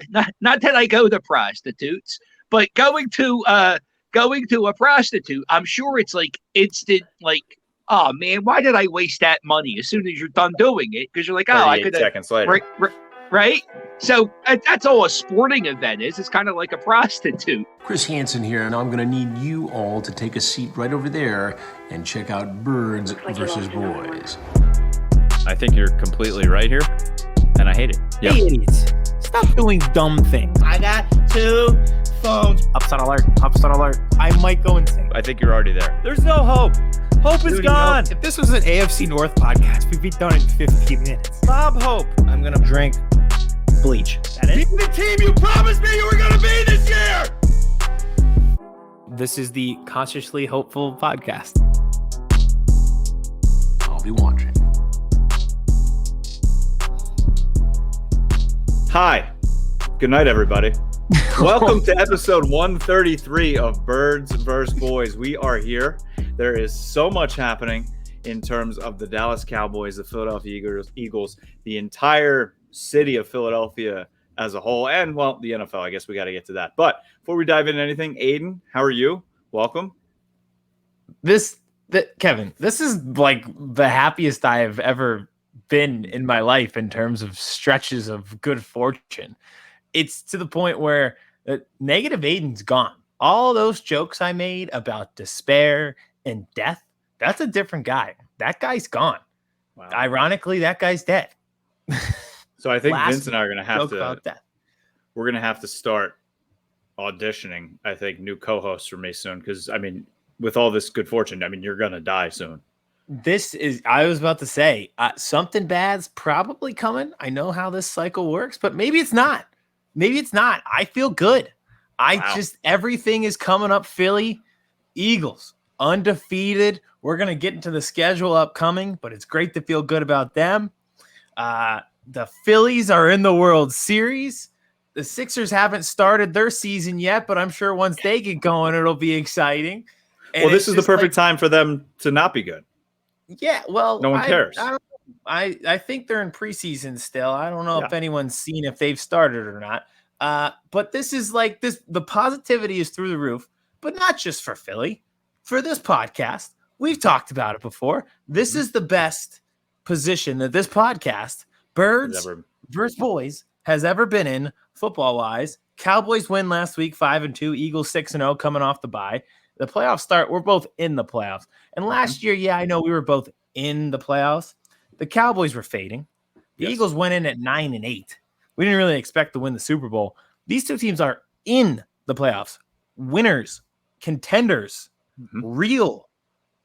not that I go to prostitutes, but going to a prostitute, I'm sure it's like instant, like, oh man, why did I waste that money as soon as you're done doing it? Because you're like, oh, I 38 could have, seconds later. right? So that's all a sporting event is. It's kind of like a prostitute. Chris Hansen here, and I'm going to need you all to take a seat right over there and check out Birds versus Boys. I think you're completely right here, and I hate it. Yeah. Hey, idiots. Stop doing dumb things. I got 2 phones. Upset alert. Upset alert. I might go insane. I think you're already there. There's no hope. Hope is gone. If this was an AFC North podcast, we'd be done in 15 minutes. Bob Hope. I'm going to drink bleach. That is? Be the team you promised me you were going to be this year! This is the Consciously Hopeful podcast. I'll be watching. Hi. Good night, everybody. Welcome to episode 133 of Birds vs. Boys. We are here. There is so much happening in terms of the Dallas Cowboys, the Philadelphia Eagles, the entire city of Philadelphia as a whole, and, well, the NFL. I guess we got to get to that. But before we dive into anything, Aidan, how are you? Welcome. Kevin, this is like the happiest I have ever been in my life in terms of stretches of good fortune. It's to the point where negative Aidan's gone. All those jokes I made about despair and death, that's a different guy. That guy's gone. Wow. Ironically, that guy's dead. So I think Vince and I are going to have to, we're going to have to start auditioning, I think, new co-hosts for me soon. Because, I mean, with all this good fortune, I mean, you're going to die soon. I was about to say, something bad's probably coming. I know how this cycle works, but maybe it's not. Maybe it's not. I feel good. Everything is coming up. Philly, Eagles, undefeated. We're going to get into the schedule upcoming, but it's great to feel good about them. The Phillies are in the World Series. The Sixers haven't started their season yet, but I'm sure once they get going, it'll be exciting. And well, this is the perfect time for them to not be good. Yeah, well, no one cares. I think they're in preseason still. I don't know if anyone's seen if they've started or not. But this is like this. The positivity is through the roof, but not just for Philly. For this podcast, we've talked about it before. This is the best position that this podcast, Birds versus Boys, has ever been in football-wise. Cowboys win last week, 5-2. Eagles 6-0 coming off the bye. The playoffs start. We're both in the playoffs. And last year, I know we were both in the playoffs. The Cowboys were fading. The Eagles went in at 9-8. We didn't really expect to win the Super Bowl. These two teams are in the playoffs. Winners, contenders, real.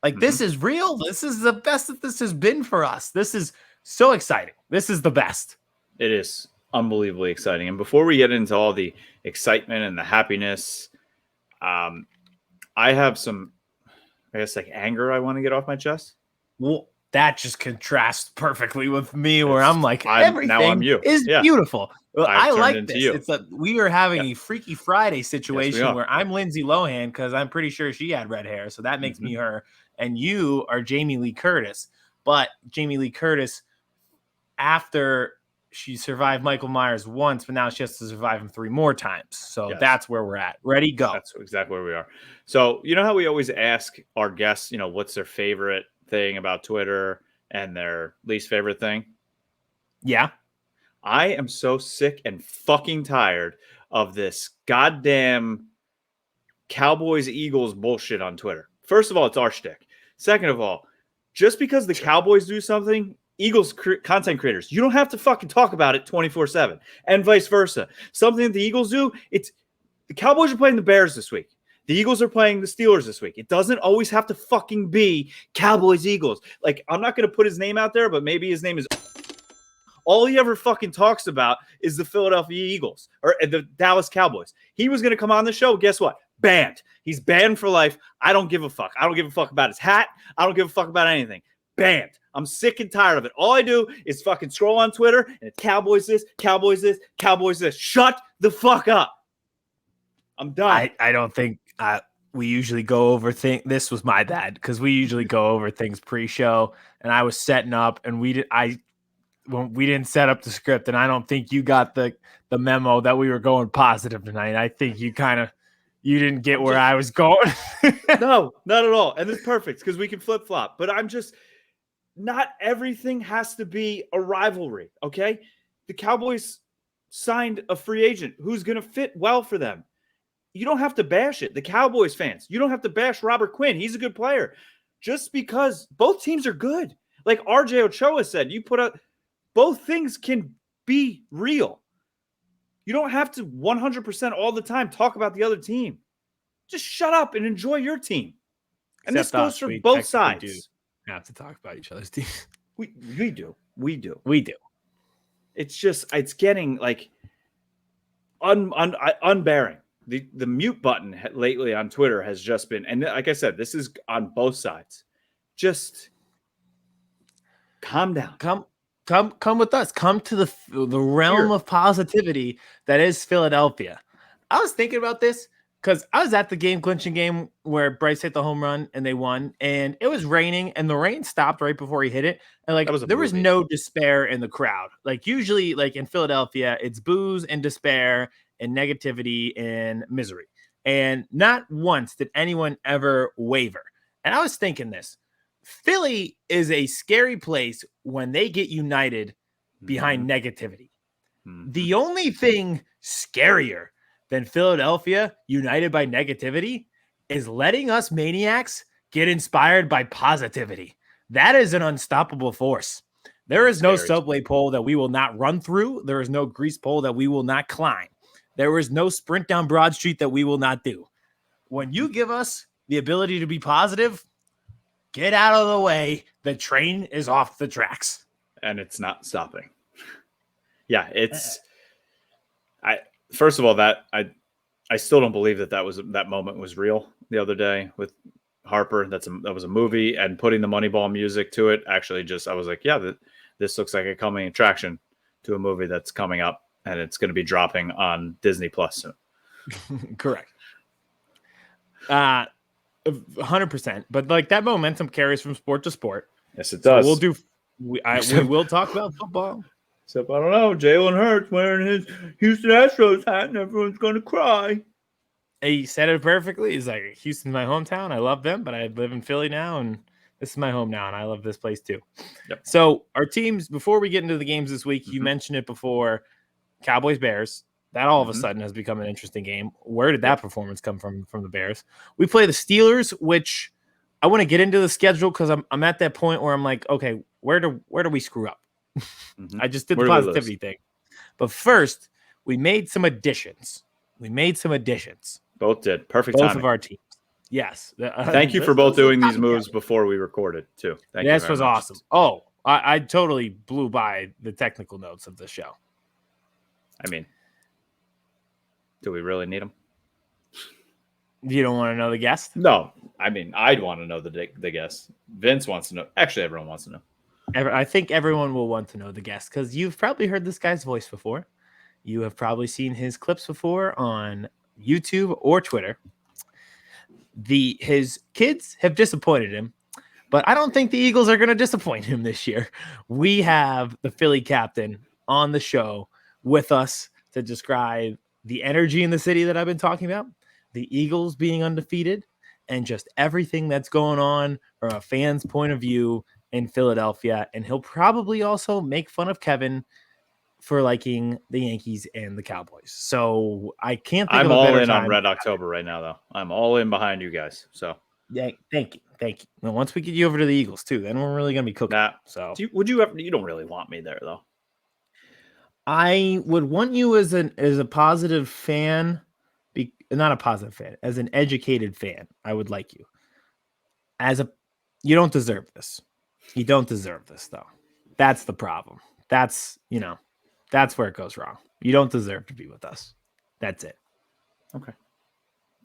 Like, this is real. This is the best that this has been for us. This is so exciting. This is the best. It is unbelievably exciting. And before we get into all the excitement and the happiness, I have some, I guess, like anger I want to get off my chest. Well, that just contrasts perfectly with me, where I'm like, everything is beautiful. Well, I like this. It's we are having a Freaky Friday situation where I'm Lindsay Lohan because I'm pretty sure she had red hair, so that makes me her, and you are Jamie Lee Curtis. But Jamie Lee Curtis, after she survived Michael Myers once, but now she has to survive him 3 more times. So that's where we're at. Ready, go. That's exactly where we are. So you know how we always ask our guests, what's their favorite thing about Twitter and their least favorite thing? Yeah. I am so sick and fucking tired of this goddamn Cowboys Eagles bullshit on Twitter. First of all, it's our shtick. Second of all, just because the Cowboys do something, Eagles content creators, you don't have to fucking talk about it 24/7, and vice versa. Something that the Eagles do, it's the Cowboys are playing the Bears this week. The Eagles are playing the Steelers this week. It doesn't always have to fucking be Cowboys Eagles. Like, I'm not going to put his name out there, but maybe his name is. All he ever fucking talks about is the Philadelphia Eagles or the Dallas Cowboys. He was going to come on the show. Guess what? Banned. He's banned for life. I don't give a fuck. I don't give a fuck about his hat. I don't give a fuck about anything. Banned. I'm sick and tired of it. All I do is fucking scroll on Twitter and it's Cowboys this, Cowboys this, Cowboys this. Shut the fuck up. I'm done. I don't think we usually go over things. This was my bad because we usually go over things pre-show, and I was setting up, and when we didn't set up the script, and I don't think you got the memo that we were going positive tonight. I think you didn't get where I was going. No, not at all. And it's perfect because we can flip flop. But I'm just not everything has to be a rivalry. Okay, the Cowboys signed a free agent who's going to fit well for them. You don't have to bash it. The Cowboys fans, you don't have to bash Robert Quinn. He's a good player. Just because both teams are good. Like RJ Ochoa said, you put out both things can be real. You don't have to 100% all the time talk about the other team. Just shut up and enjoy your team. And Except this goes us, for we both technically sides. do have to talk about each other's teams. We do. It's just, it's getting like unbearing. The mute button lately on Twitter has just been, and like I said, this is on both sides. Just calm down. Come with us. Come to the realm of positivity that is Philadelphia. I was thinking about this because I was at the clinching game where Bryce hit the home run and they won, and it was raining, and the rain stopped right before he hit it, and like there was no despair in the crowd. Like usually, like in Philadelphia, it's booze and despair and negativity and misery, and not once did anyone ever waver. And I was thinking this. Philly is a scary place when they get united behind negativity. The only thing scarier than Philadelphia united by negativity is letting us maniacs get inspired by positivity. That is an unstoppable force. There is no subway pole that we will not run through. There is no grease pole that we will not climb. There is no sprint down Broad Street that we will not do. When you give us the ability to be positive, get out of the way. The train is off the tracks. And it's not stopping. Yeah, first of all, that I still don't believe that moment was real the other day with Harper. That was a movie, and putting the Moneyball music to it. Actually, I was like, yeah, this looks like a coming attraction to a movie that's coming up, and it's going to be dropping on Disney Plus soon. Correct. 100%. But like that momentum carries from sport to sport. Yes, it does. So we will talk about football. Except I don't know, Jalen Hurts wearing his Houston Astros hat, and everyone's going to cry. He said it perfectly. He's like, Houston's my hometown. I love them, but I live in Philly now, and this is my home now, and I love this place too. Yep. So our teams, before we get into the games this week, you mentioned it before, Cowboys Bears. That all of a sudden has become an interesting game. Where did that performance come from the Bears? We play the Steelers, which I want to get into the schedule because I'm at that point where I'm like, okay, where do we screw up? I just did the positivity thing. But first, we made some additions. Both did. Perfect both timing. Of our teams. Yes. Thank you for both doing these moves before we recorded, too. Thank you. This was awesome. Oh, I totally blew by the technical notes of the show. I mean, do we really need them? You don't want to know the guest? No. I mean, I'd want to know the guest. Vince wants to know. Actually, everyone wants to know. I think everyone will want to know the guest because you've probably heard this guy's voice before. You have probably seen his clips before on YouTube or Twitter. His kids have disappointed him, but I don't think the Eagles are going to disappoint him this year. We have the Philly captain on the show with us to describe the energy in the city that I've been talking about, the Eagles being undefeated, and just everything that's going on from a fan's point of view in Philadelphia. And he'll probably also make fun of Kevin for liking the Yankees and the Cowboys. So I can't think I'm of a all better in time. on Red October right now, though. I'm all in behind you guys. So yeah, thank you. Well, once we get you over to the Eagles too, then we're really going to be cooking. So you don't really want me there though. I would want you as a positive fan, not a positive fan, as an educated fan. I would like you. You don't deserve this. You don't deserve this though. That's the problem. That's where it goes wrong. You don't deserve to be with us. That's it. Okay.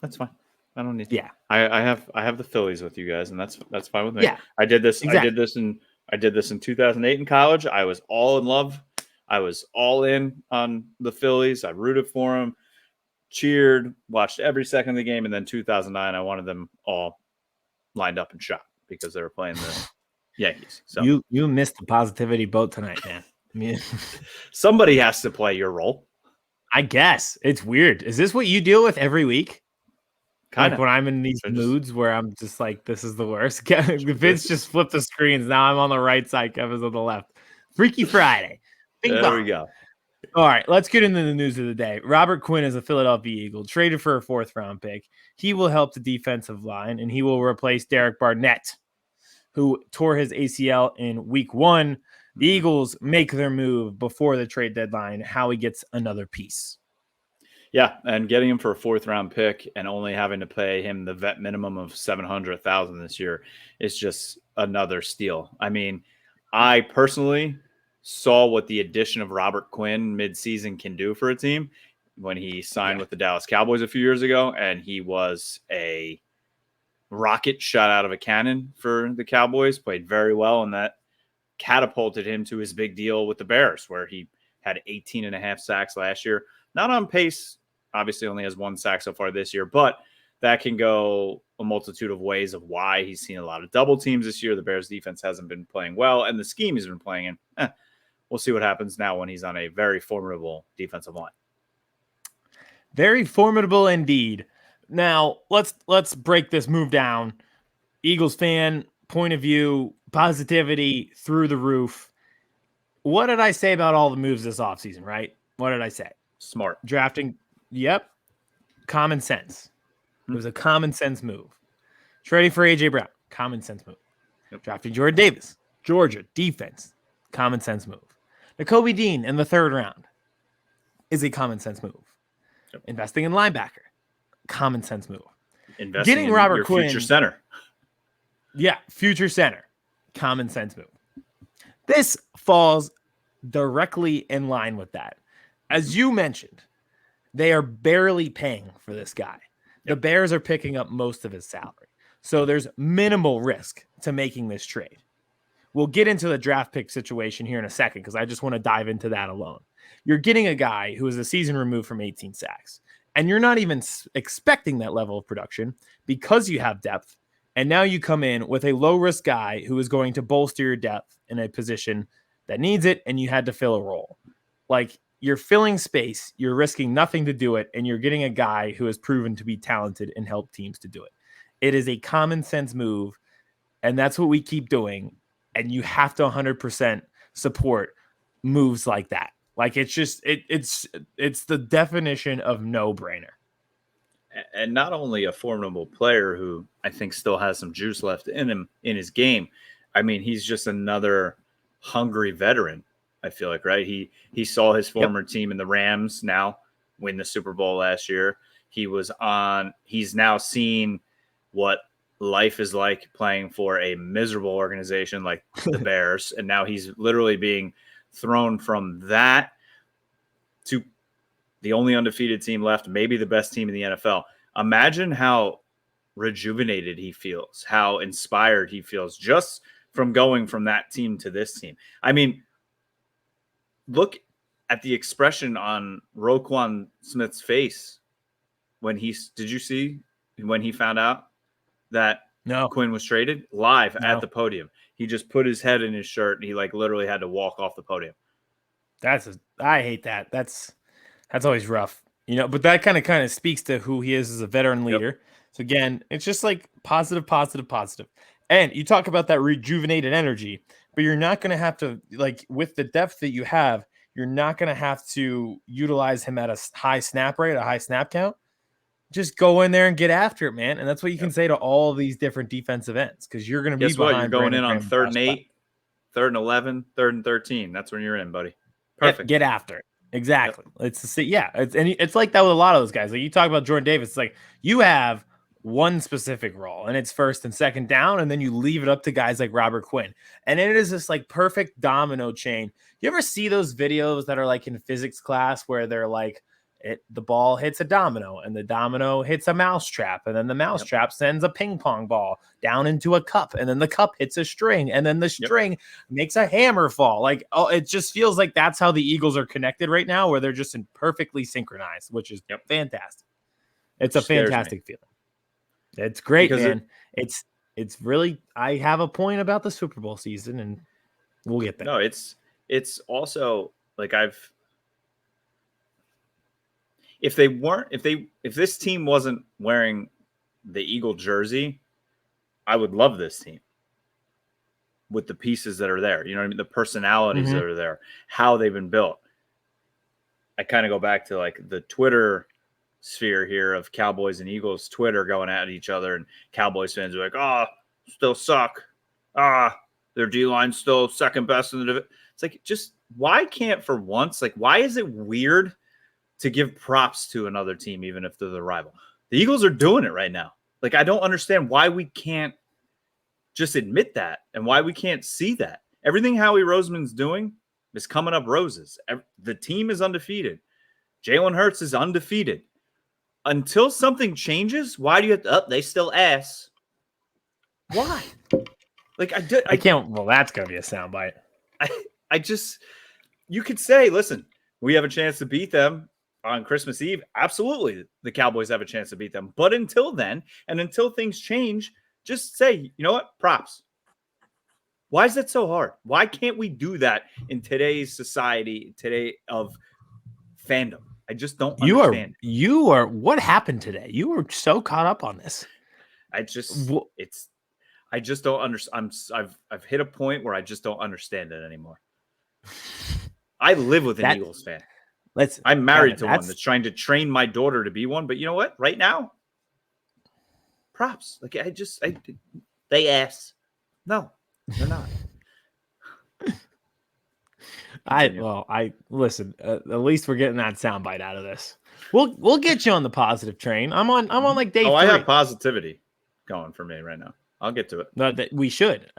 That's fine. I don't need to. Yeah. I have the Phillies with you guys, and that's fine with me. Yeah. I did this. Exactly. I did this in 2008 in college. I was all in love. I was all in on the Phillies. I rooted for them, cheered, watched every second of the game, and then 2009, I wanted them all lined up and shot because they were playing the Yankees. So you missed the positivity boat tonight, man. mean, Somebody has to play your role. I guess it's weird. Is this what you deal with every week? Kind Like of. when I'm in these moods where I'm just like, this is the worst. Vince just flipped the screens. Now I'm on the right side. Kevin's on the left. Freaky Friday. There we go. All right, let's get into the news of the day. Robert Quinn is a Philadelphia Eagle, traded for a 4th-round pick. He will help the defensive line, and he will replace Derek Barnett, who tore his ACL in week 1. The Eagles make their move before the trade deadline. Howie gets another piece. Yeah, and getting him for a 4th-round pick and only having to pay him the vet minimum of $700,000 this year is just another steal. I mean, I personally saw what the addition of Robert Quinn midseason can do for a team when he signed with the Dallas Cowboys a few years ago, and he was a rocket shot out of a cannon for the Cowboys, played very well, and that catapulted him to his big deal with the Bears, where he had 18.5 sacks last year. Not on pace, obviously only has 1 sack so far this year, but that can go a multitude of ways of why he's seen a lot of double teams this year. The Bears defense hasn't been playing well, and the scheme he's been playing in, we'll see what happens now when he's on a very formidable defensive line. Very formidable indeed. Now, let's break this move down. Eagles fan, point of view, positivity through the roof. What did I say about all the moves this offseason, right? What did I say? Smart. Drafting, yep. Common sense. It was a common sense move. Trading for A.J. Brown, common sense move. Yep. Drafting Jordan Davis, Georgia, defense, common sense move. Nakobe Dean in the 3rd round is a common sense move. Yep. Investing in linebacker, common sense move. Investing Getting in Robert your Quinn, future center. Yeah, future center, common sense move. This falls directly in line with that. As you mentioned, they are barely paying for this guy. The Bears are picking up most of his salary. So there's minimal risk to making this trade. We'll get into the draft pick situation here in a second because I just want to dive into that alone. You're getting a guy who is a season removed from 18 sacks, and you're not even expecting that level of production because you have depth. And now you come in with a low-risk guy who is going to bolster your depth in a position that needs it, and you had to fill a role. Like, you're filling space, you're risking nothing to do it, and you're getting a guy who has proven to be talented and help teams to do it. It is a common sense move, and that's what we keep doing. And you have to 100% support moves like that. Like, it's just it's the definition of no-brainer. And not only a formidable player who I think still has some juice left in him in his game. I mean, he's just another hungry veteran. I feel like, right? He saw his former team in the Rams now win the Super Bowl last year. He's now seen what life is like playing for a miserable organization like the Bears. And now he's literally being thrown from that to the only undefeated team left, maybe the best team in the NFL. Imagine how rejuvenated he feels, how inspired he feels just from going from that team to this team. I mean, look at the expression on Roquan Smith's face when did you see when he found out that Quinn was traded? Live at the podium. He just put his head in his shirt and he literally had to walk off the podium. I hate that. That's always rough, but that kind of speaks to who he is as a veteran leader. Yep. So again, it's just like positive. And you talk about that rejuvenated energy, but you're not going to have to, with the depth that you have, you're not going to have to utilize him at a high snap rate, a high snap count. Just go in there and get after it, man. And that's what you can say to all of these different defensive ends because you're going to be behind. You're going in on 3rd and 8, 3rd and 11, 3rd and 13. That's when you're in, buddy. Perfect. Get after it. Exactly. Yep. It's like that with a lot of those guys. Like you talk about Jordan Davis, it's like you have one specific role and it's 1st and 2nd down, and then you leave it up to guys like Robert Quinn. And it is this perfect domino chain. You ever see those videos that are in physics class where they're the ball hits a domino and the domino hits a mousetrap, and then the mousetrap sends a ping pong ball down into a cup, and then the cup hits a string, and then the string makes a hammer fall. It just feels like that's how the Eagles are connected right now, where they're just perfectly synchronized, which is fantastic. It's a fantastic feeling. It's great, man. It's really, I have a point about the Super Bowl season, and we'll get there. No, it's also like if this team wasn't wearing the Eagle jersey, I would love this team with the pieces that are there. You know what I mean? The personalities that are there, how they've been built. I kind of go back to like the Twitter sphere here of Cowboys and Eagles Twitter going at each other, and Cowboys fans are like, "Oh, still suck. Their D-line's still second best in the division." It's like, just why can't for once, like, why is it weird to give props to another team, even if they're the rival? The Eagles are doing it right now. Like, I don't understand why we can't just admit that and why we can't see that. Everything Howie Roseman's doing is coming up roses. The team is undefeated. Jalen Hurts is undefeated. Until something changes, why do you have to, they still ass? Why? Like, I can't, well, that's going to be a soundbite. You could say, listen, we have a chance to beat them on Christmas Eve. Absolutely, the Cowboys have a chance to beat them. But until then, and until things change, just say, you know what? Props. Why is that so hard? Why can't we do that in today's society, today of fandom? I just don't understand. You are, what happened today? You were so caught up on this. I just don't understand. I've hit a point where I just don't understand it anymore. I live with an Eagles fan. I'm married to one that's trying to train my daughter to be one. But you know what? Right now, props. Like, they ass. No, they're not. Listen. At least we're getting that soundbite out of this. We'll get you on the positive train. I'm on like day 3. I have positivity going for me right now. I'll get to it. No, that we should.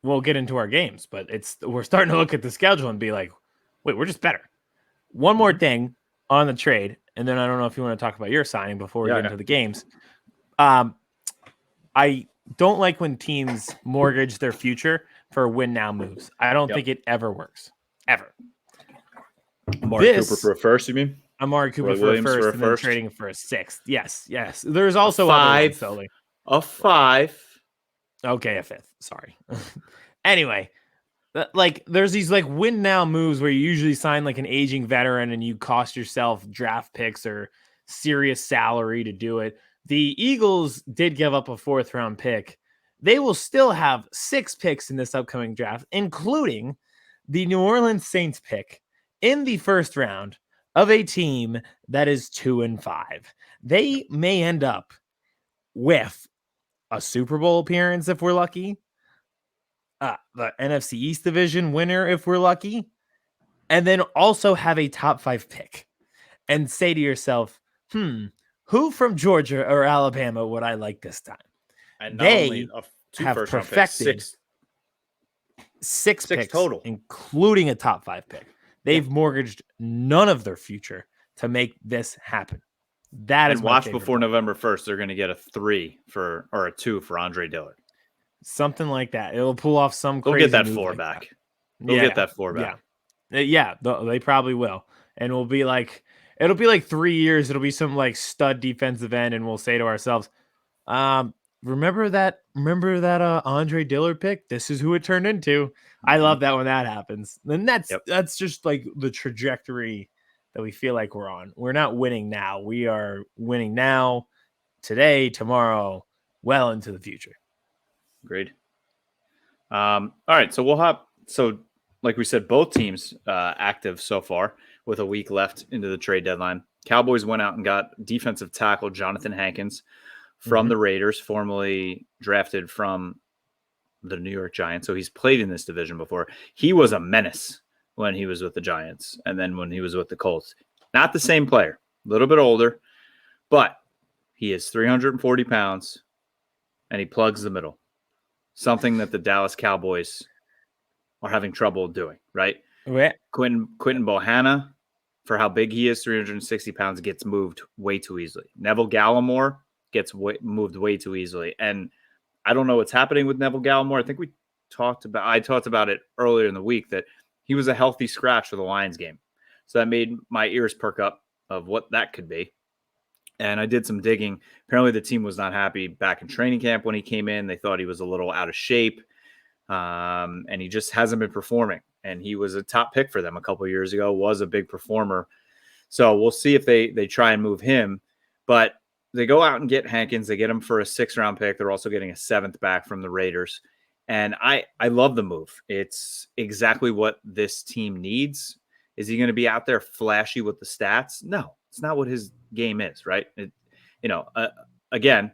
We'll get into our games, but we're starting to look at the schedule and be like, wait, we're just better. One more thing on the trade, and then I don't know if you want to talk about your signing before we get into the games. I don't like when teams mortgage their future for win now moves. I don't think it ever works. Ever. Amari Cooper for a first, you mean? Amari Cooper for a first and then trading for a 6th. Yes. There's also a 5. A 5. Okay, a 5th. Sorry. Anyway, there's these win now moves where you usually sign an aging veteran and you cost yourself draft picks or serious salary to do it. The Eagles did give up a 4th round pick. They will still have 6 picks in this upcoming draft, including the New Orleans Saints pick in the 1st round of a team that is 2-5. They may end up with a Super Bowl appearance if we're lucky, the NFC East division winner if we're lucky, and then also have a top 5 pick and say to yourself, who from Georgia or Alabama would I like this time? And they have perfected 6 picks total, including a top 5 pick. They've mortgaged none of their future to make this happen. That is watch before November 1st. They're going to get a 3 or a 2 for Andre Dillard. Something like that. It'll pull off some crazy. They'll get that 4 like back. That. They'll get that 4 back. Yeah, they probably will. And it'll be like 3 years. It'll be some stud defensive end, and we'll say to ourselves, remember that Andre Dillard pick? This is who it turned into. I love that when that happens. Then that's just the trajectory that we feel like we're on. We're not winning now. We are winning now, today, tomorrow, well into the future. Agreed. All right, so we'll hop. So, like we said, both teams active so far with a week left into the trade deadline. Cowboys went out and got defensive tackle Johnathan Hankins from the Raiders, formerly drafted from the New York Giants. So he's played in this division before. He was a menace when he was with the Giants, and then when he was with the Colts. Not the same player, a little bit older, but he is 340 pounds, and he plugs the middle. Something that the Dallas Cowboys are having trouble doing, right? Yeah. Quentin Bohanna, for how big he is, 360 pounds, gets moved way too easily. Neville Gallimore gets moved way too easily. And I don't know what's happening with Neville Gallimore. I think I talked about it earlier in the week that he was a healthy scratch for the Lions game. So that made my ears perk up of what that could be. And I did some digging. Apparently the team was not happy back in training camp when he came in. They thought he was a little out of shape. And he just hasn't been performing. And he was a top pick for them a couple of years ago, was a big performer. So we'll see if they try and move him. But they go out and get Hankins. They get him for a 6th-round pick. They're also getting a 7th back from the Raiders. And I love the move. It's exactly what this team needs. Is he going to be out there flashy with the stats? No, it's not what his game is, right? Again,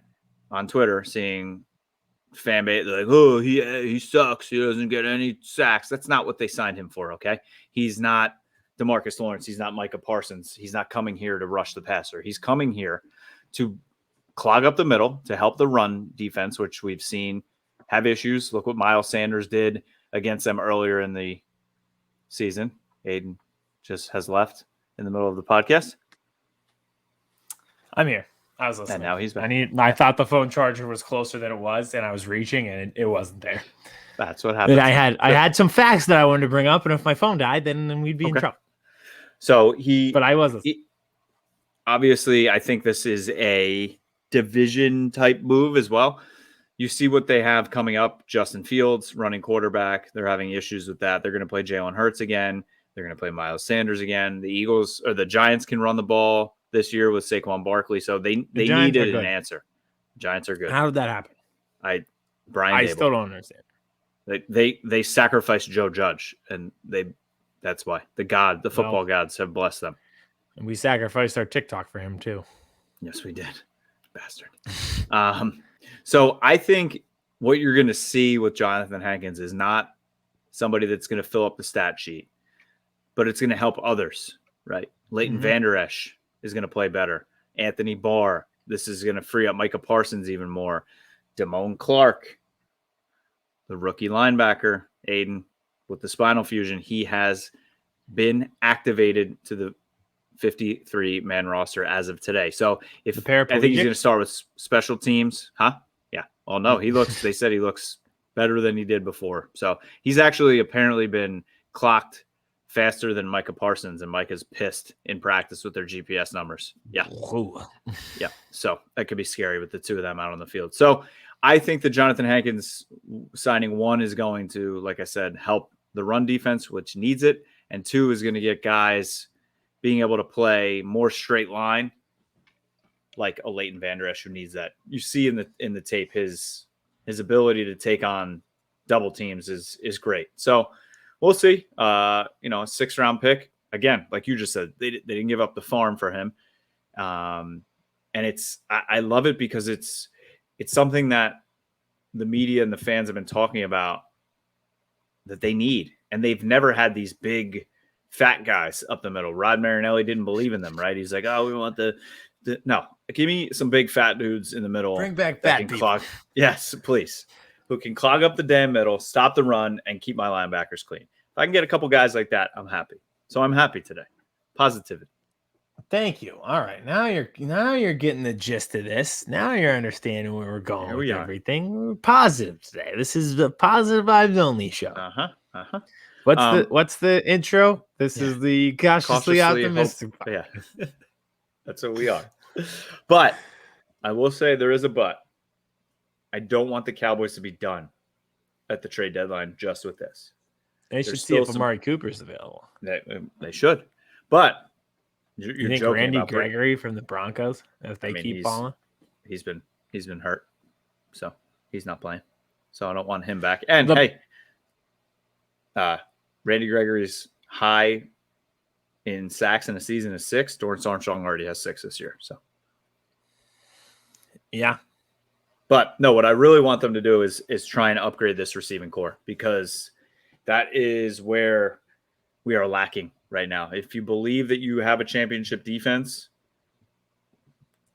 on Twitter, seeing fan base like, oh, he sucks. He doesn't get any sacks. That's not what they signed him for, okay? He's not DeMarcus Lawrence. He's not Micah Parsons. He's not coming here to rush the passer. He's coming here to clog up the middle, to help the run defense, which we've seen have issues. Look what Miles Sanders did against them earlier in the season. Aidan just has left in the middle of the podcast. I'm here. I was listening. And now he's back. I thought the phone charger was closer than it was, and I was reaching, and it wasn't there. That's what happened. And I had some facts that I wanted to bring up, and if my phone died, then we'd be in trouble. So but I was listening. Obviously, I think this is a division type move as well. You see what they have coming up. Justin Fields, running quarterback. They're having issues with that. They're going to play Jalen Hurts again. They're going to play Miles Sanders again. The Giants can run the ball this year with Saquon Barkley. So they needed an answer. Giants are good. How did that happen? I still don't understand. They sacrificed Joe Judge, and that's why the football gods have blessed them. And we sacrificed our TikTok for him too. Yes, we did. Bastard. So I think what you're going to see with Johnathan Hankins is not somebody that's going to fill up the stat sheet, but it's going to help others, right? Leighton Vander Esch is going to play better. Anthony Barr. This is going to free up Micah Parsons even more. Damone Clark, the rookie linebacker, Aidan, with the spinal fusion, he has been activated to the 53-man roster as of today. So I think he's going to start with special teams. Huh? Yeah. Oh, no, they said he looks better than he did before. So he's actually apparently been clocked faster than Micah Parsons, and Micah's pissed in practice with their GPS numbers. Yeah. Yeah. So that could be scary with the two of them out on the field. So I think that Johnathan Hankins signing 1 is going to, like I said, help the run defense, which needs it. And 2 is going to get guys being able to play more straight line, like a Leighton Vander Esch who needs that. You see in the tape, his ability to take on double teams is great. So we'll see. A 6th-round pick. Again, like you just said, they didn't give up the farm for him. And I love it because it's something that the media and the fans have been talking about that they need. And they've never had these big fat guys up the middle. Rod Marinelli didn't believe in them, right? He's like, oh, we want no, give me some big fat dudes in the middle. Bring back fat people. Yes, please. Who can clog up the damn middle, stop the run, and keep my linebackers clean. If I can get a couple guys like that, I'm happy. So I'm happy today. Positivity. Thank you. All right. Now you're getting the gist of this. Now you're understanding where we're going with everything. We're positive today. This is the positive vibes only show. What's the intro? This is the cautiously optimistic. Yeah. That's what we are. But I will say there is a but. I don't want the Cowboys to be done at the trade deadline just with this. They should see if Amari Cooper's available. They should. But you think Randy Gregory from the Broncos, if they keep falling? He's been hurt. So he's not playing. So I don't want him back. And Randy Gregory's high in sacks in a season is 6. Dorrance Armstrong already has 6 this year. So yeah. But no, what I really want them to do is try and upgrade this receiving core, because that is where we are lacking right now. If you believe that you have a championship defense,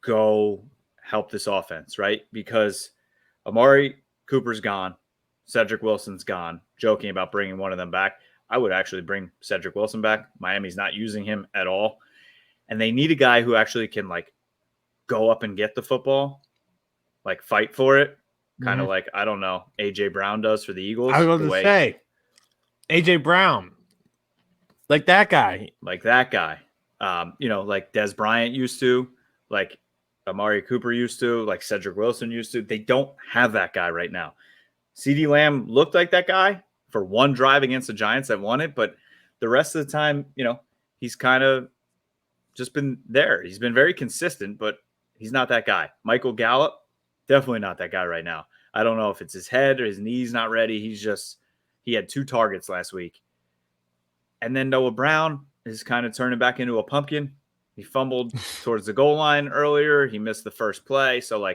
go help this offense, right? Because Amari Cooper's gone. Cedric Wilson's gone. Joking about bringing one of them back. I would actually bring Cedric Wilson back. Miami's not using him at all. And they need a guy who actually can go up and get the football, fight for it. Kind of like, I don't know, A.J. Brown does for the Eagles. I was going to say, A.J. Brown. Like that guy. Like Des Bryant used to, like Amari Cooper used to, like Cedric Wilson used to. They don't have that guy right now. CeeDee Lamb looked like that guy for one drive against the Giants that won it, but the rest of the time, he's kind of just been there. He's been very consistent, but he's not that guy. Michael Gallup, definitely not that guy right now. I don't know if it's his head or his knees not ready. He had 2 targets last week. And then Noah Brown is kind of turning back into a pumpkin. He fumbled towards the goal line earlier. He missed the first play. So,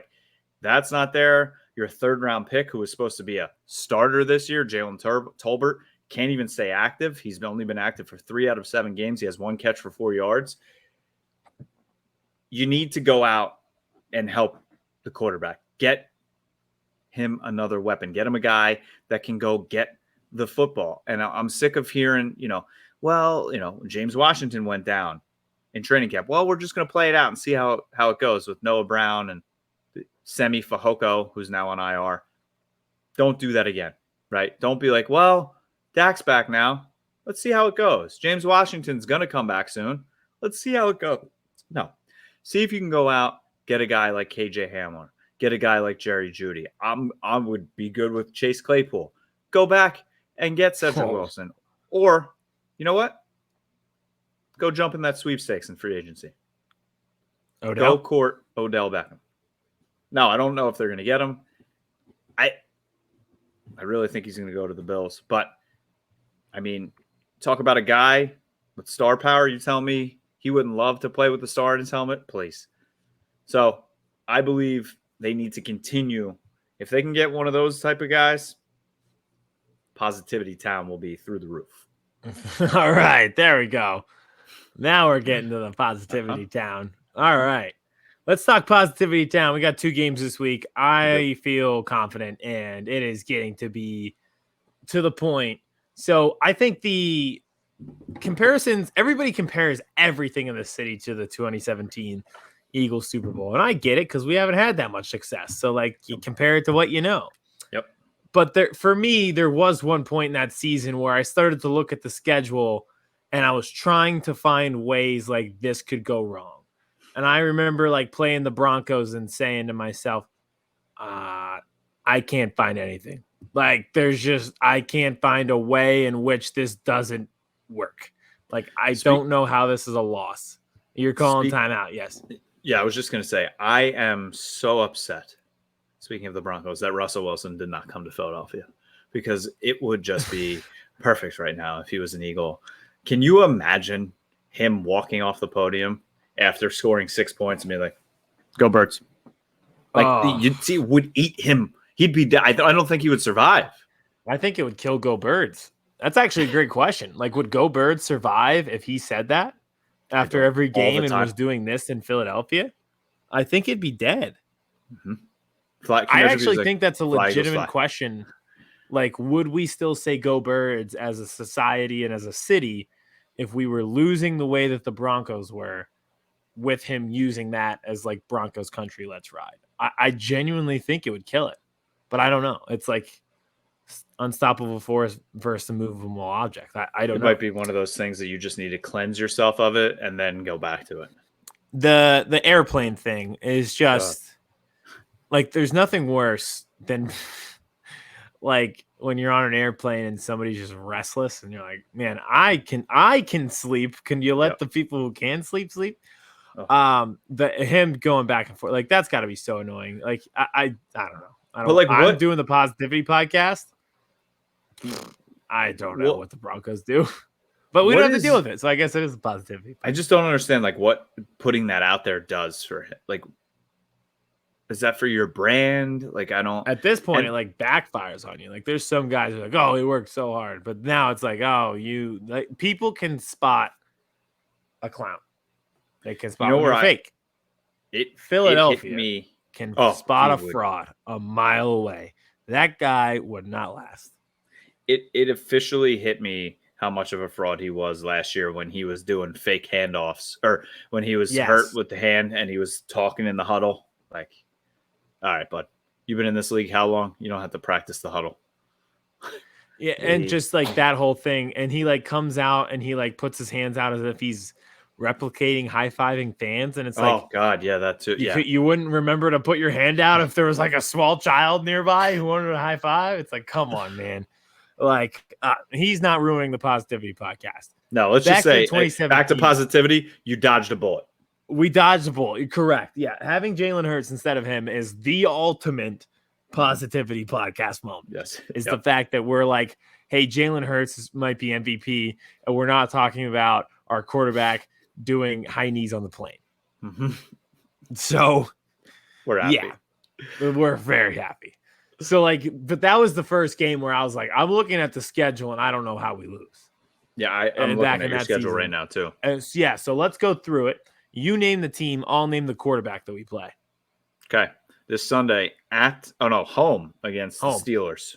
that's not there. Your 3rd-round pick, who was supposed to be a starter this year, Jalen Tolbert, can't even stay active. He's only been active for 3 out of 7 games. He has 1 catch for 4 yards. You need to go out and help the quarterback. Get him another weapon. Get him a guy that can go get the football. And I'm sick of hearing, James Washington went down in training camp. Well, we're just going to play it out and see how it goes with Noah Brown and Semi Fehoko, who's now on IR. Don't do that again, right? Don't be like, well, Dak's back now. Let's see how it goes. James Washington's going to come back soon. Let's see how it goes. No. See if you can go out, get a guy like KJ Hamler, get a guy like Jerry Jeudy. I would be good with Chase Claypool. Go back and get Cedric Wilson. Or, you know what? Go jump in that sweepstakes in free agency. Odell? Go court Odell Beckham. No, I don't know if they're going to get him. I really think he's going to go to the Bills. But, talk about a guy with star power. You tell me he wouldn't love to play with the star in his helmet? Please. So, I believe they need to continue. If they can get one of those type of guys, Positivity Town will be through the roof. All right. There we go. Now we're getting to the Positivity Town. All right. Let's talk Positivity Town. We got 2 games this week. I feel confident, and it is getting to be to the point. So I think the comparisons, everybody compares everything in the city to the 2017 Eagles Super Bowl. And I get it because we haven't had that much success. So, you compare it to what you know. Yep. But for me, there was one point in that season where I started to look at the schedule, and I was trying to find ways this could go wrong. And I remember playing the Broncos and saying to myself, I can't find anything. I can't find a way in which this doesn't work. I don't know how this is a loss. You're calling timeout. Yes. Yeah, I was just going to say, I am so upset, speaking of the Broncos, that Russell Wilson did not come to Philadelphia, because it would just be perfect right now if he was an Eagle. Can you imagine him walking off the podium after scoring 6 points and be like, go Birds? You'd see, would eat him. He'd be dead. I don't think he would survive. I think it would kill Go Birds. That's actually a great question. Would Go Birds survive if he said that after every game and was doing this in Philadelphia? I think it'd be dead. Mm-hmm. I actually think that's a legitimate question. Would we still say Go Birds as a society and as a city if we were losing the way that the Broncos were, with him using that as Broncos country, let's ride? I genuinely think it would kill it, but I don't know. It's unstoppable force versus a movable object. I don't know. It might be one of those things that you just need to cleanse yourself of it and then go back to it. The airplane thing is just there's nothing worse than when you're on an airplane and somebody's just restless and you're like, man, I can sleep. Can you let the people who can sleep? Him going back and forth, that's got to be so annoying. I don't know. I'm doing the positivity podcast. I don't know what the Broncos do, but we don't have to deal with it. So I guess it is a positivity. I just don't understand what putting that out there does for him. Is that for your brand? I don't. At this point, it backfires on you. There's some guys who are oh, he worked so hard, but now it's people can spot a clown. They can spot a fake. Philadelphia can spot a fraud a mile away. That guy would not last. It officially hit me how much of a fraud he was last year when he was doing fake handoffs, or when he was hurt with the hand and he was talking in the huddle. All right, bud, you've been in this league how long? You don't have to practice the huddle. Yeah, and just that whole thing, and he comes out and he puts his hands out as if he's replicating high-fiving fans, and it's like, oh God, yeah, that too. Yeah, you wouldn't remember to put your hand out if there was like a small child nearby who wanted a high five. It's like, come on, man. Like, he's not ruining the Positivity Podcast. no, let's Back just say in 2017 back to positivity. You dodged a bullet. We dodged the bullet. Correct. Yeah. Having Jalen Hurts instead of him is the ultimate Positivity Podcast moment. Yes, Is the fact that we're like, hey, Jalen Hurts might be MVP, and we're not talking about our quarterback doing high knees on the plane. Mm-hmm. So We're happy. yeah, we're very happy. So like, but that was the first game where I was like, I'm looking at the schedule and I don't know how we lose. Yeah, I'm And looking back at in your that schedule season. right now too. Yeah, so let's go through it. You name the team, I'll name the quarterback that we play. Okay, this Sunday home against Home. the Steelers.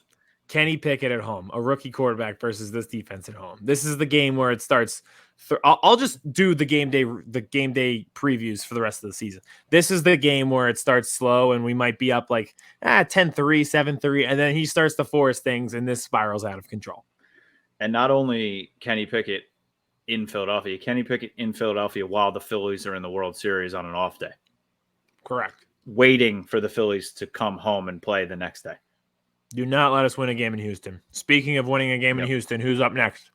Kenny Pickett at home, a rookie quarterback versus this defense at home. This is the game where it starts. I'll just do the game day previews for the rest of the season. This is the game where it starts slow and we might be up like 10-3, 7-3, and then he starts to force things and this spirals out of control. And not only Kenny Pickett in Philadelphia while the Phillies are in the World Series on an off day. Correct. Waiting for the Phillies to come home and play the next day. Do not let us win a game in Houston. Speaking of winning a game in Houston, who's up next?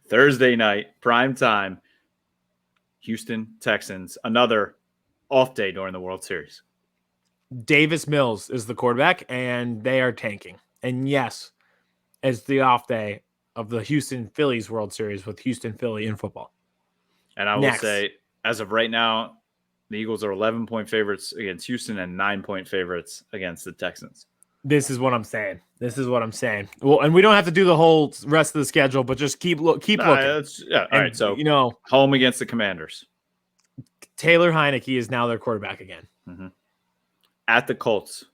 Thursday night, prime time, Houston Texans, another off day during the World Series. Davis Mills is the quarterback, and they are tanking. And yes, it's the off day of the Houston Phillies World Series with Houston Philly in football. And I will say, as of right now, the Eagles are 11-point favorites against Houston and 9-point favorites against the Texans. This is what I'm saying. Well, and we don't have to do the whole rest of the schedule, but just keep looking. All right. So, home against the Commanders. Taylor Heineke is now their quarterback again. Mm-hmm. At the Colts.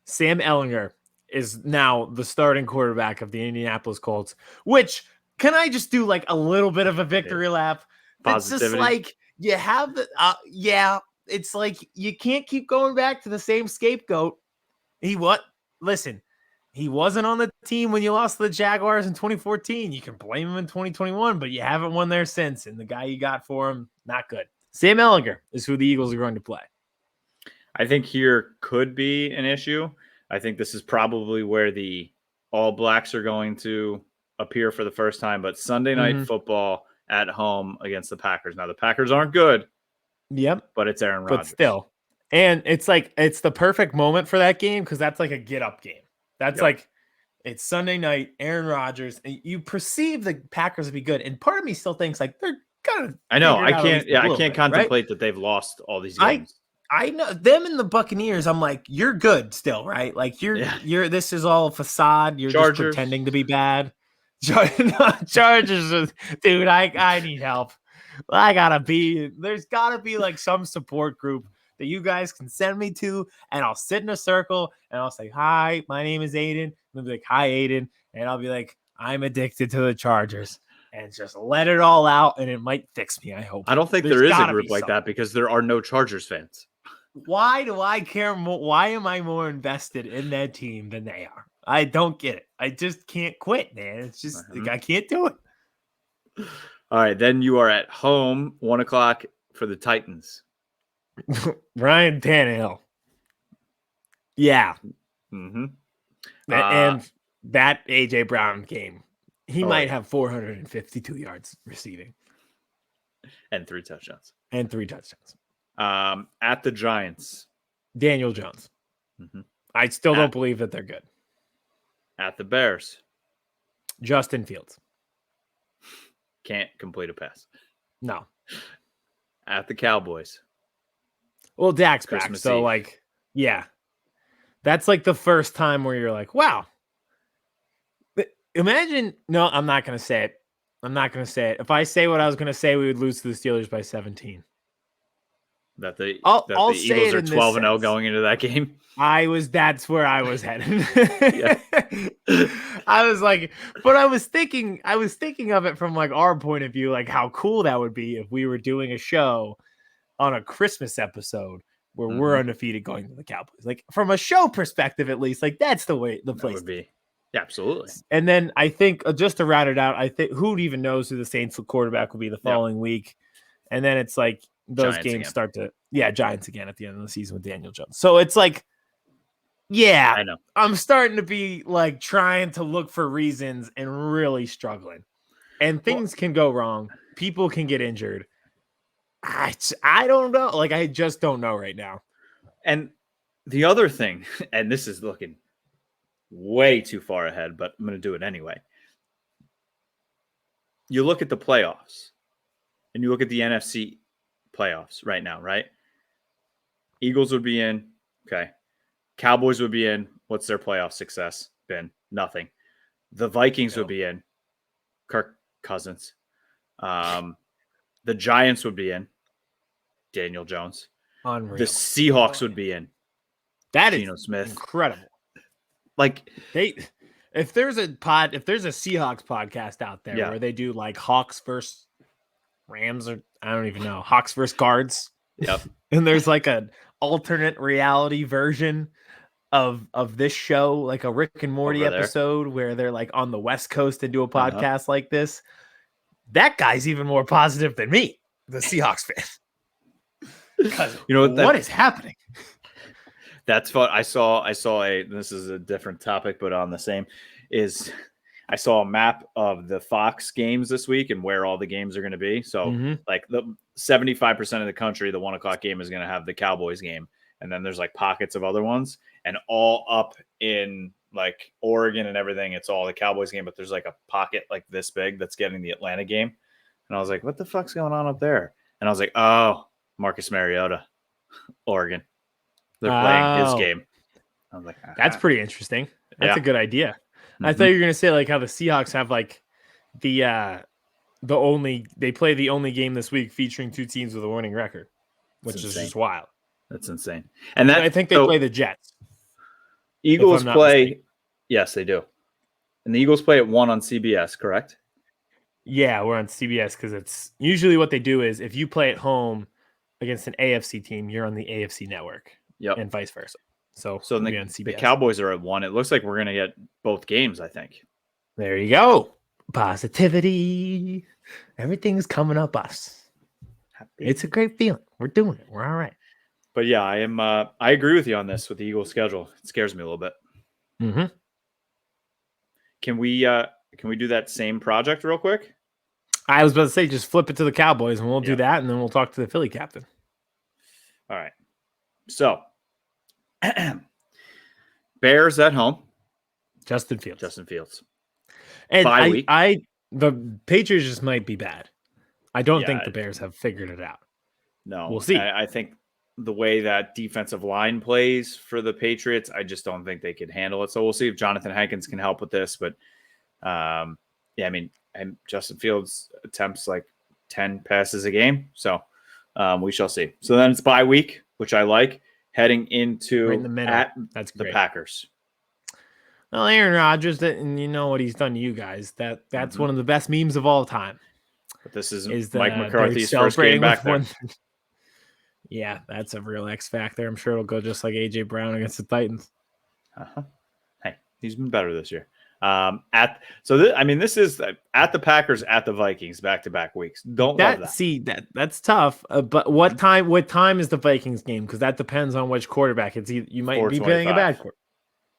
Sam Ehlinger is now the starting quarterback of the Indianapolis Colts, which, can I just do like a little bit of a victory lap? It's just like, you have the, it's like, you can't keep going back to the same scapegoat. He wasn't on the team when you lost to the Jaguars in 2014. You can blame him in 2021, but you haven't won there since. And the guy you got for him, not good. Sam Ehlinger is who the Eagles are going to play. I think here could be an issue. I think this is probably where the All Blacks are going to appear for the first time, but Sunday night football at home against the Packers. Now the Packers aren't good. Yep. But it's Aaron Rodgers. But still. And it's like, it's the perfect moment for that game because that's like a get-up game. That's like, it's Sunday night, Aaron Rodgers, and you perceive the Packers to be good. And part of me still thinks like they're kind of. I know. I can't contemplate that they've lost all these games. I know them and the Buccaneers. I'm like, you're good still, right? Like you're. This is all a facade. You're just pretending to be bad. Chargers, dude. I need help. There's gotta be like some support group that you guys can send me to, and I'll sit in a circle and I'll say, hi, my name is Aidan. And they'll be like, hi, Aidan. And I'll be like, I'm addicted to the Chargers. And just let it all out, and it might fix me, I hope. I don't think there is a group like that because there are no Chargers fans. Why do I care more? Why am I more invested in that team than they are? I don't get it. I just can't quit, man. It's just, I can't do it. All right, then you are at home, 1:00 for the Titans. Ryan Tannehill. Yeah. Mm-hmm. And that A.J. Brown game, he might have 452 yards receiving. And 3 touchdowns. At the Giants. Daniel Jones. Mm-hmm. I still don't believe that they're good. At the Bears. Justin Fields. Can't complete a pass. No. At the Cowboys. Well, Dak's Christmas back, so Eve. like, yeah. That's like the first time where you're like, wow. Imagine, no, I'm not going to say it. If I say what I was going to say, we would lose to the Steelers by 17. That the I'll Eagles are 12-0 going into that game. That's where I was headed. I was like, but I was thinking of it from like our point of view, like how cool that would be if we were doing a show on a Christmas episode where we're undefeated going to the Cowboys. Like from a show perspective, at least, like that's the way the place would be. Absolutely. And then I think just to round it out, I think who even knows who the Saints quarterback will be the following week. And then it's like those Giants games again. start to Giants again at the end of the season with Daniel Jones. So it's like, yeah, I know. I'm starting to be like trying to look for reasons and really struggling. And things can go wrong. People can get injured. I don't know. Like, I just don't know right now. And the other thing, and this is looking way too far ahead, but I'm going to do it anyway. You look at the playoffs and you look at the NFC playoffs right now, right? Eagles would be in. Okay. Cowboys would be in. What's their playoff success been? Nothing. The Vikings would be in. Kirk Cousins. The Giants would be in. Daniel Jones. Unreal. The Seahawks would be in. That is Geno Smith. incredible. Like, if there's a Seahawks podcast out there Yeah. where they do like Hawks versus Rams, or I don't even know, Hawks versus Guards. Yep. And there's like an alternate reality version of this show, like a Rick and Morty Over there. episode where they're like on the West Coast and do a podcast like this. That guy's even more positive than me, the Seahawks fan. Because You know what is happening? That's fun. I saw this is a different topic, but on the same is I saw a map of the Fox games this week and where all the games are going to be. So like the 75% of the country, the 1:00 game is going to have the Cowboys game. And then there's like pockets of other ones, and all up in like Oregon and everything. It's all the Cowboys game, but there's like a pocket like this big that's getting the Atlanta game. And I was like, what the fuck's going on up there? And I was like, oh, Marcus Mariota, Oregon. They're playing his game. I was like, That's pretty interesting. That's a good idea. I Mm-hmm. thought you were gonna say like how the Seahawks have like they play the only game this week featuring two teams with a winning record, which is insane. just wild. That's insane. And that I think they play the Jets. Eagles if I'm not play. mistaken. Yes, they do. And the Eagles play at 1 on CBS, correct? Yeah, we're on CBS because it's usually what they do is if you play at home against an AFC team, you're on the AFC network. Yep. And vice versa. So So we'll be the, on CBS. the Cowboys are at 1. It looks like we're going to get both games, I think. There you go. Positivity. Everything's coming up us. It's a great feeling. We're doing it. We're all right. But yeah, I agree with you on this with the Eagles schedule. It scares me a little bit. Mm-hmm. Can we do that same project real quick? I was about to say, just flip it to the Cowboys, and we'll do Yeah. that, and then we'll talk to the Philly captain. All right. So Bears at home. Justin Fields. And Bye week. the Patriots just might be bad. I don't think Yeah. the Bears have figured it out. No, We'll see. I think the way that defensive line plays for the Patriots, I just don't think they could handle it. So we'll see if Johnathan Hankins can help with this. But yeah, I mean, and Justin Fields attempts like 10 passes a game. So we shall see. So then it's bye week, which I like, heading into Right in the middle. at That's the great. Packers. Well, Aaron Rodgers, and you know what he's done to you guys. That's Mhm. one of the best memes of all time. But this is Is Mike they're McCarthy's first celebrating game back with there. Yeah, that's a real X factor. I'm sure it'll go just like AJ Brown against the Titans. Uh-huh. Hey, he's been better this year. This is at the Packers, at the Vikings, back-to-back weeks. Don't love that. See that's tough. But what time is the Vikings game? Because that depends on which quarterback. You might be playing a bad quarterback.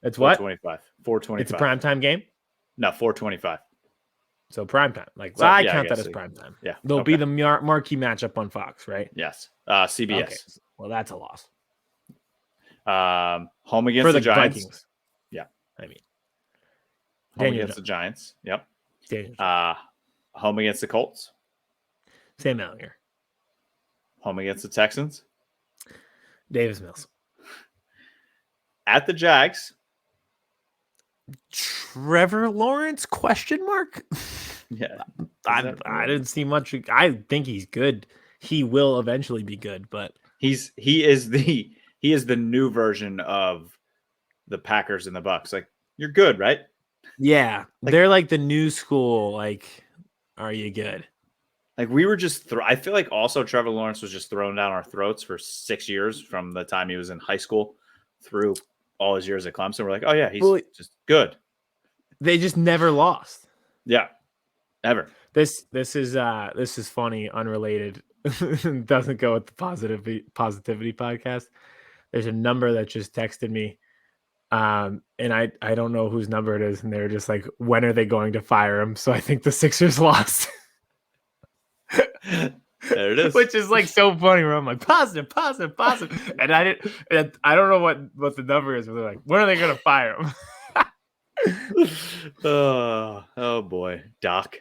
It's what? 425. It's a primetime game. No, 425. So primetime. Like So, I yeah, I count that guess as so. primetime. Yeah. They'll okay. be the marquee matchup on Fox, right? Yes. CBS. Okay. Well, that's a loss Home against for the the Giants. Vikings. Yeah. I mean, Home Daniel against the Giants. Yep. Daniel Home against the Colts. Sam Ellinger, Home against the Texans. Davis Mills, At the Jags. Trevor Lawrence? Question mark. Yeah. I didn't see much. I think he's good. He will eventually be good, but He is the new version of the Packers and the Bucks. Like, you're good, right? yeah, they're like the new school. Like, are you good? Like, we were just I feel like also Trevor Lawrence was just thrown down our throats for 6 years from the time he was in high school through all his years at Clemson. We're like, oh yeah, he's Well, just good. They just never lost. Yeah, ever. This is funny, unrelated. Doesn't go with the positivity podcast. There's a number that just texted me, and I don't know whose number it is, and they're just like, when are they going to fire him? So I think the Sixers lost. There it is. Which is like so funny. Where I'm like positive, and I don't know what the number is, but they're like, when are they going to fire him? Oh boy, Doc.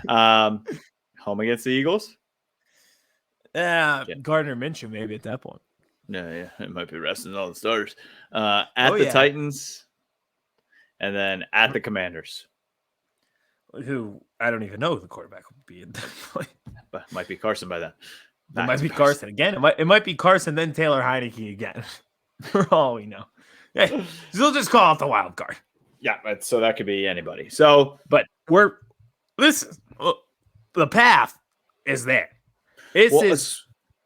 Home against the Eagles. Yeah, Gardner Minshew maybe at that point. Yeah, it might be resting all the starters. At the Titans, and then at the Commanders. Who I don't even know who the quarterback would be at that point. But might be Carson by then. It might be Carson again. It might be Carson, then Taylor Heineke again. For all we know. Hey, they'll just call out the wild card. Yeah, so that could be anybody. So, but the path is there.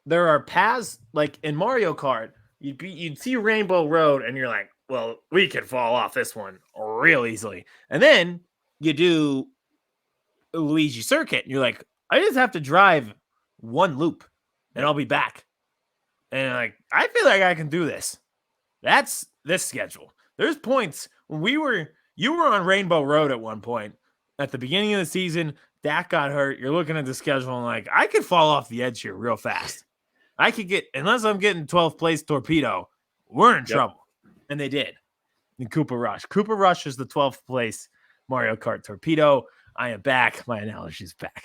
There are paths like in Mario Kart. You'd see Rainbow Road, and you're like, well, we could fall off this one real easily. And then you do Luigi Circuit, and you're like, I just have to drive one loop, and I'll be back. And you're like, I feel like I can do this. That's this schedule. There's points when you were on Rainbow Road at one point at the beginning of the season. Dak got hurt. You're looking at the schedule and like, I could fall off the edge here real fast. I could unless I'm getting 12th place torpedo, we're in trouble. And they did. And Cooper Rush is the 12th place Mario Kart torpedo. I am back. My analogy is back.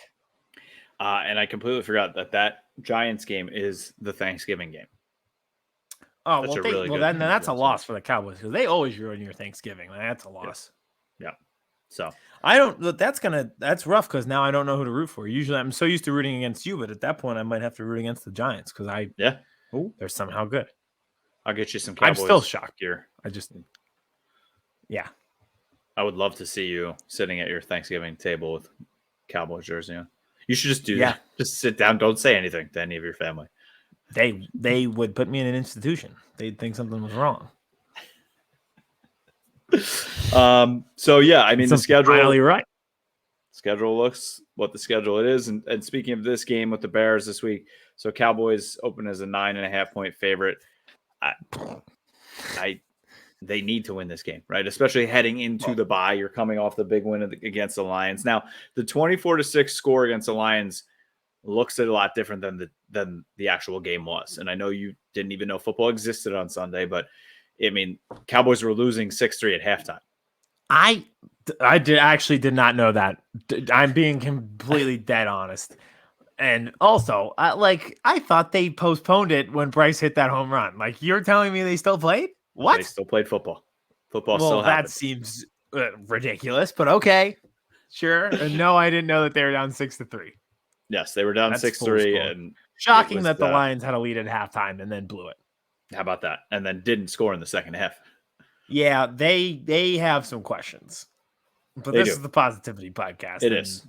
And I completely forgot that Giants game is the Thanksgiving game. Oh, then that's a loss for the Cowboys because they always ruin your Thanksgiving. That's a loss. Yeah. So that's rough because now I don't know who to root for. Usually I'm so used to rooting against you, but at that point I might have to root against the Giants because they're somehow good. I'll get you some Cowboys. I'm still shocked here. I would love to see you sitting at your Thanksgiving table with Cowboys jersey on. You should just do that. Just sit down. Don't say anything to any of your family. They would put me in an institution. They'd think something was wrong. So yeah, I mean the schedule. Finally, right. Schedule looks what the schedule it is. And speaking of this game with the Bears this week, so Cowboys open as a 9.5-point favorite. They need to win this game, right? Especially heading into the bye. You're coming off the big win against the Lions. Now, the 24-6 score against the Lions looks a lot different than the actual game was. And I know you didn't even know football existed on Sunday, but I mean, Cowboys were losing 6-3 at halftime. I did not know that. I'm being completely dead honest. And also, I thought they postponed it when Bryce hit that home run. Like, you're telling me they still played? What? They still played football. Football still happened. That seems ridiculous, but okay. Sure. And no, I didn't know that they were down 6-3. Yes, they were down 6-3. And shocking that the Lions had a lead at halftime and then blew it. How about that? And then didn't score in the second half. Yeah, they have some questions. But this is the positivity podcast. It is.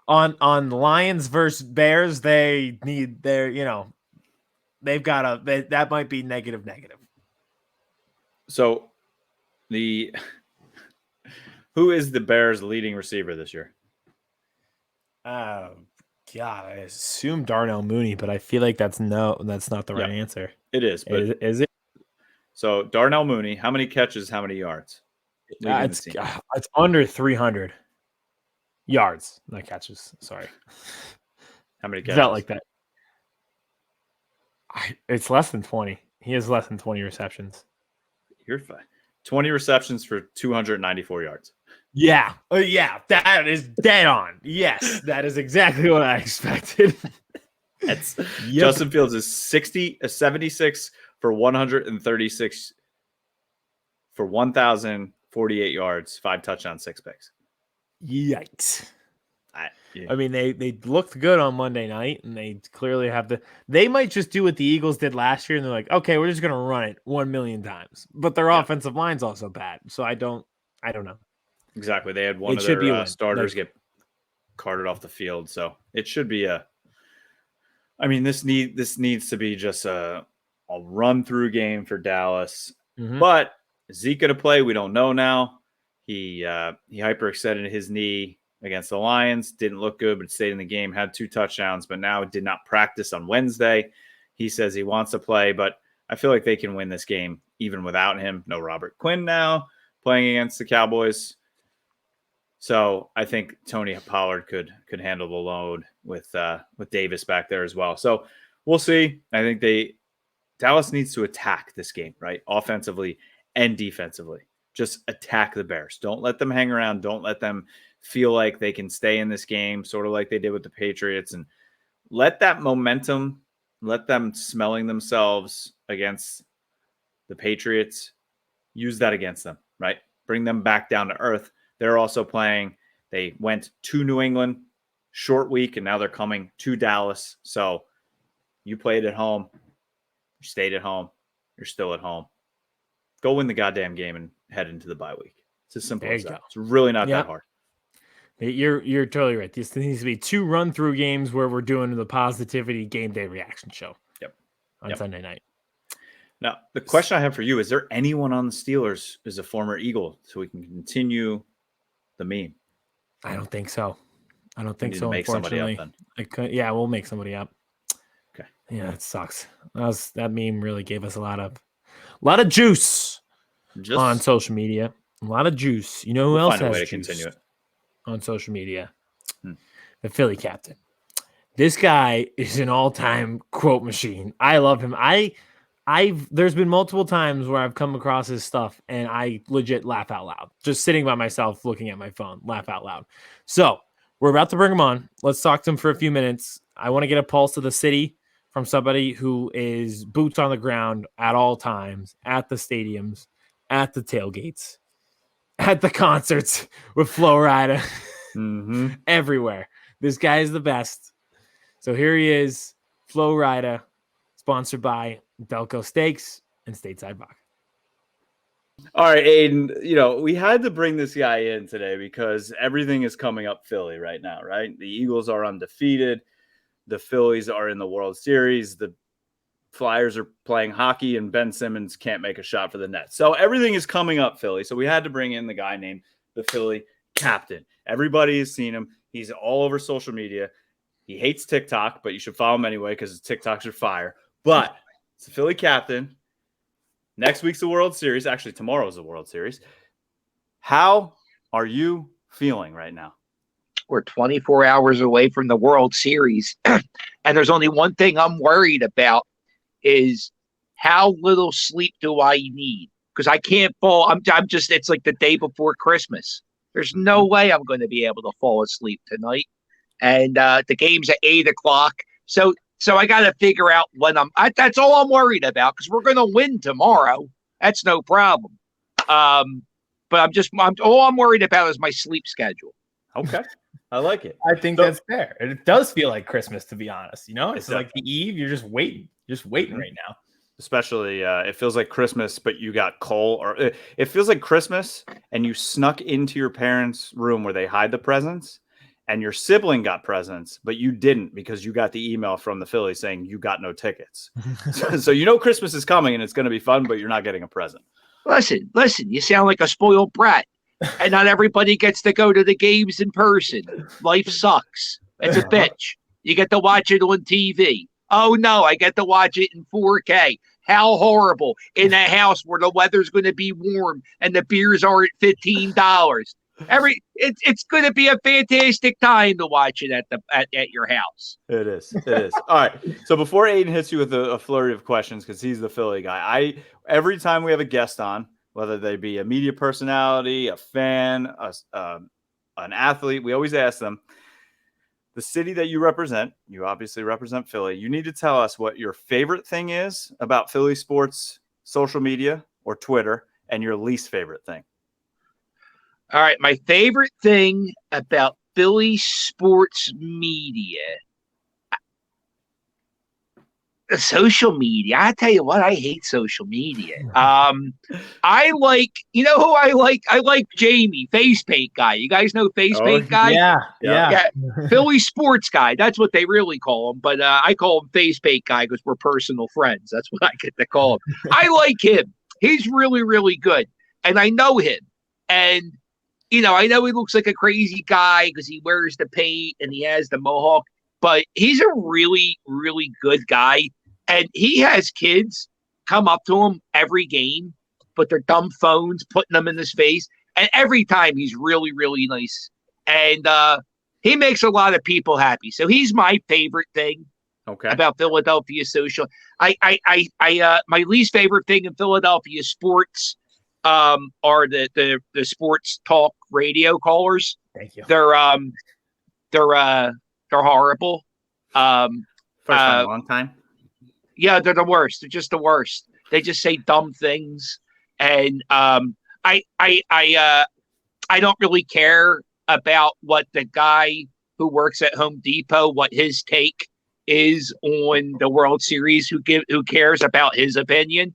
On Lions versus Bears, they need they've got that might be negative. So who is the Bears leading receiver this year? God, I assume Darnell Mooney, but I feel like that's not the right answer. It is, but is it? So Darnell Mooney, how many catches, how many yards? It's under 300 yards, not catches. Sorry. How many catches? Felt like that. It's less than 20. He has less than 20 receptions. You're fine. 20 receptions for 294 yards. Yeah. That is dead on. Yes, that is exactly what I expected. Justin Fields is 76 for 136 for 1,048 yards, 5 touchdowns, 6 picks. Yikes. I mean, they looked good on Monday night, and they clearly have they might just do what the Eagles did last year, and they're like, okay, we're just going to run it 1 million times. But their offensive line's also bad, so I don't know. Exactly. They had one of their starters get carted off the field, so it should be this needs to be just a run-through game for Dallas. Mm-hmm. But is Zeke going to play? We don't know now. He hyperextended his knee against the Lions. Didn't look good, but stayed in the game. Had 2 touchdowns, but now did not practice on Wednesday. He says he wants to play, but I feel like they can win this game even without him. No Robert Quinn now playing against the Cowboys. So I think Tony Pollard could handle the load with Davis back there as well. So we'll see. I think Dallas needs to attack this game, right? Offensively and defensively. Just attack the Bears. Don't let them hang around. Don't let them feel like they can stay in this game, sort of like they did with the Patriots. And let that momentum, let them smelling themselves against the Patriots, use that against them, right? Bring them back down to earth. They're also playing. They went to New England, short week, and now they're coming to Dallas. So you played at home. You stayed at home. You're still at home. Go win the goddamn game and head into the bye week. It's as simple as that. It's really not that hard. You're totally right. This needs to be 2 run-through games where we're doing the positivity game day reaction show. Yep. On Sunday night. Now, the question I have for you, is there anyone on the Steelers who's a former Eagle so we can continue the meme? I don't think so. I don't think so, make somebody up unfortunately. then. We'll make somebody up. Okay. Yeah, it sucks. That meme really gave us a lot of juice on social media. A lot of juice. You know who else has juice on social media? The Philly captain. This guy is an all-time quote machine. I love him. There's been multiple times where I've come across his stuff and I legit laugh out loud. Just sitting by myself looking at my phone, laugh out loud. So we're about to bring him on. Let's talk to him for a few minutes. I want to get a pulse of the city from somebody who is boots on the ground at all times, at the stadiums, at the tailgates, at the concerts with Flo Rida, everywhere. This guy is the best. So here he is, Flo Rida, sponsored by Delco Steaks and Stateside Vodka. All right, Aidan, we had to bring this guy in today because everything is coming up Philly right now, right? The Eagles are undefeated. The Phillies are in the World Series. The Flyers are playing hockey, and Ben Simmons can't make a shot for the Nets. So everything is coming up Philly. So we had to bring in the guy named the Philly captain. Everybody has seen him. He's all over social media. He hates TikTok, but you should follow him anyway because his TikToks are fire. But it's the Philly captain. Next week's the World Series. Actually, tomorrow's the World Series. How are you feeling right now? We're 24 hours away from the World Series. And there's only one thing I'm worried about is how little sleep do I need? Because I can't fall. I'm just, it's like the day before Christmas. There's no way I'm going to be able to fall asleep tonight. And the game's at 8:00. So I got to figure out when that's all I'm worried about because we're going to win tomorrow. That's no problem. But all I'm worried about is my sleep schedule. Okay. I like it. I think that's fair. It does feel like Christmas, to be honest. It's like the eve. You're just waiting. Right now. Especially, it feels like Christmas, but you got coal. Or it feels like Christmas, and you snuck into your parents' room where they hide the presents, and your sibling got presents, but you didn't because you got the email from the Phillies saying you got no tickets. So Christmas is coming, and it's going to be fun, but you're not getting a present. Listen, you sound like a spoiled brat. And not everybody gets to go to the games in person. Life sucks. It's a bitch. You get to watch it on TV. Oh, no, I get to watch it in 4K. How horrible. In a house where the weather's going to be warm and the beers are at $15. It's going to be a fantastic time to watch it at your house. It is. All right. So before Aidan hits you with a flurry of questions, because he's the Philly guy, every time we have a guest on, whether they be a media personality, a fan, an athlete, we always ask them, the city that you represent, you obviously represent Philly, you need to tell us what your favorite thing is about Philly sports, social media, or Twitter, and your least favorite thing. All right, my favorite thing about Philly sports media, social media. I tell you what, I hate social media. I like, you know who I like? I like Jamie, face paint guy. You guys know face paint guy? Yeah. Philly sports guy. That's what they really call him. But I call him face paint guy because we're personal friends. That's what I get to call him. I like him. He's really, really good. And I know him. And I know he looks like a crazy guy because he wears the paint and he has the mohawk, but he's a really, really good guy. And he has kids come up to him every game, put their dumb phones, putting them in his face. And every time he's really, really nice. And he makes a lot of people happy. So he's my favorite thing about Philadelphia social. My least favorite thing in Philadelphia sports are the sports talk radio callers. Thank you. They're horrible. First time, long time. Yeah, they're the worst. They're just the worst. They just say dumb things, and I don't really care about what the guy who works at Home Depot, what his take is on the World Series. Who cares about his opinion?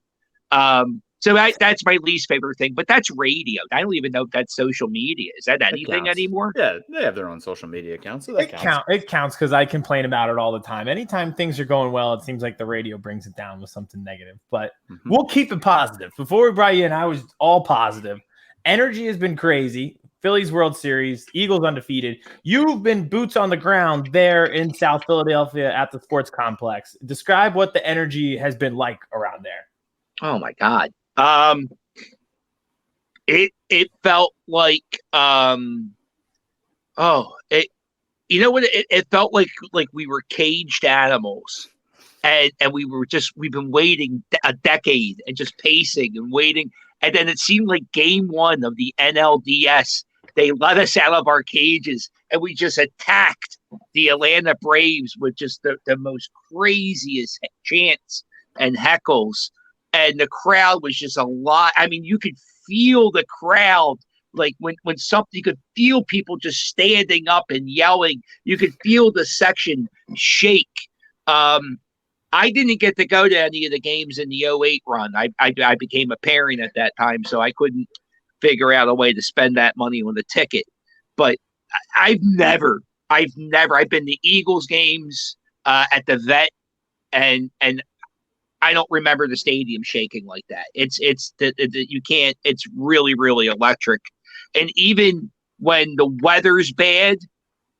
So that's my least favorite thing. But that's radio. I don't even know if that's social media. Is that anything anymore? Yeah, they have their own social media accounts. So It counts because I complain about it all the time. Anytime things are going well, it seems like the radio brings it down with something negative. But we'll keep it positive. Before we brought you in, I was all positive. Energy has been crazy. Phillies World Series, Eagles undefeated. You've been boots on the ground there in South Philadelphia at the sports complex. Describe what the energy has been like around there. Oh my God. It felt like it felt like we were caged animals, and we've been waiting a decade and just pacing and waiting, and then it seemed like game one of the NLDS, they let us out of our cages and we just attacked the Atlanta Braves with just the most craziest chants and heckles. And the crowd was just a lot. I mean, you could feel the crowd, like when something, you could feel people just standing up and yelling. You could feel the section shake. I didn't get to go to any of the games in the 2008 run. I became a parent at that time, so I couldn't figure out a way to spend that money on the ticket. But I've been to Eagles games at the Vet, and I don't remember the stadium shaking like that. You can't. It's really, really electric. And even when the weather's bad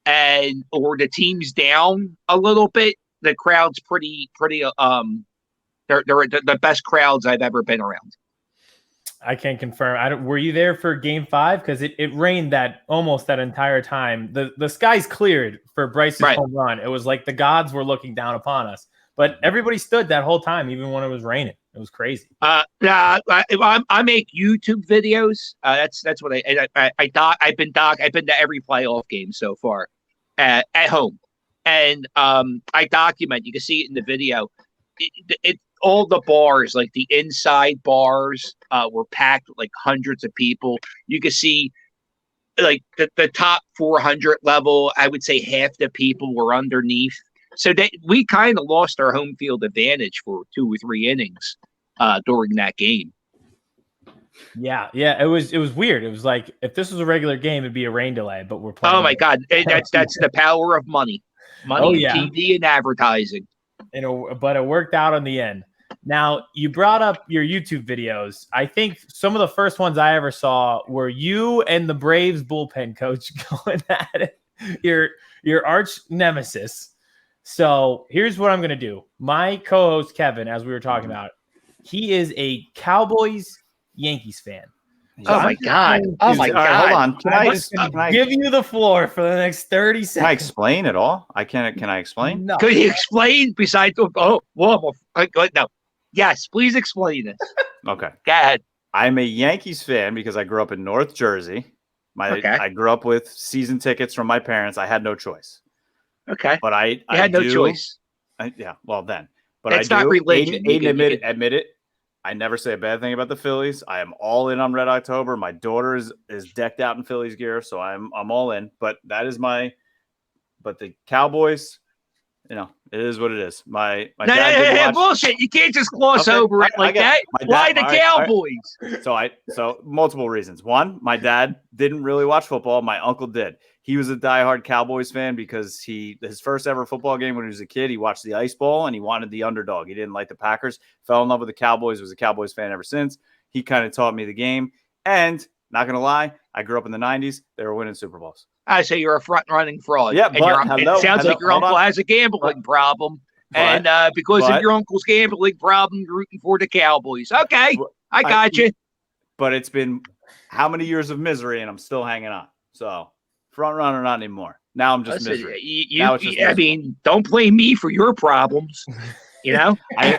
or the team's down a little bit, the crowd's pretty. They're the best crowds I've ever been around. I can't confirm. Were you there for Game 5? Because it rained almost that entire time. The skies cleared for Bryce's home run. It was like the gods were looking down upon us. But everybody stood that whole time, even when it was raining. It was crazy. I make YouTube videos. That's what I've been to every playoff game so far at home, and I document. You can see it in the video. All the bars, like the inside bars, were packed with like hundreds of people. You can see like the top 400 level. I would say half the people were underneath. So we kind of lost our home field advantage for 2 or 3 innings during that game. Yeah, it was weird. It was like if this was a regular game, it'd be a rain delay. But we're playing. Oh my God, that's the power of money, TV and advertising. But it worked out in the end. Now you brought up your YouTube videos. I think some of the first ones I ever saw were you and the Braves bullpen coach going at it. Your arch nemesis. So here's what I'm going to do. My co-host, Kevin, as we were talking about, he is a Cowboys Yankees fan. So oh my God. Hold on. Can I give you the floor for the next 30 seconds? Can I explain at all? Can I explain? No. Could you explain besides no. Yes, please explain it. Okay. Go ahead. I'm a Yankees fan because I grew up in North Jersey. I grew up with season tickets from my parents. I had no choice. Okay. But I had no choice. Well then. But it's not religion. Aidan admit it. I never say a bad thing about the Phillies. I am all in on Red October. My daughter is decked out in Phillies gear, so I'm all in. But but the Cowboys, it is what it is. My dad bullshit. You can't just gloss over it like that. Why the Cowboys? So multiple reasons. One, my dad didn't really watch football. My uncle did. He was a diehard Cowboys fan because his first ever football game when he was a kid, he watched the Ice Bowl and he wanted the underdog. He didn't like the Packers, fell in love with the Cowboys, was a Cowboys fan ever since. He kind of taught me the game. And Not going to lie. I grew up in the 90s. They were winning Super Bowls. I say you're a front-running fraud. Yeah, and but it sounds like your uncle has a gambling problem. And because of your uncle's gambling problem, you're rooting for the Cowboys. Okay, I got you. But it's been how many years of misery, and I'm still hanging on. So front-runner, not anymore. Now I'm just misery. I mean, don't blame me for your problems. You know,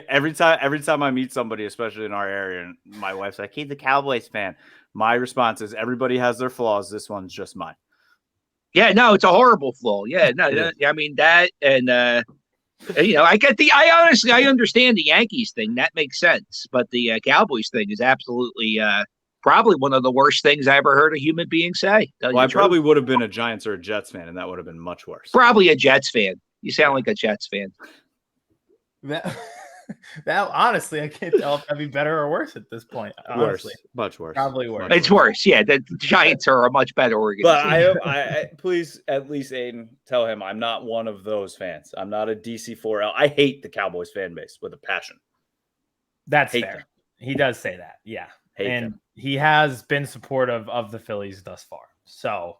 every time I meet somebody, especially in our area, and my wife's like, "He's a Cowboys fan." My response is, "Everybody has their flaws. This one's just mine." Yeah, no, it's a horrible flaw. Yeah, no, I mean that, and I understand the Yankees thing. That makes sense, but the Cowboys thing is absolutely probably one of the worst things I ever heard a human being say. Well, I probably would have been a Giants or a Jets fan, and that would have been much worse. Probably a Jets fan. You sound like a Jets fan. That honestly, I can't tell if that'd be better or worse at this point. Honestly, much worse. Probably worse. It's worse. Yeah, the Giants are a much better organization. But I please at least Aidan tell him I'm not one of those fans. I'm not a DC4L. I hate the Cowboys fan base with a passion. That's fair. He does say that. Yeah, he has been supportive of the Phillies thus far. So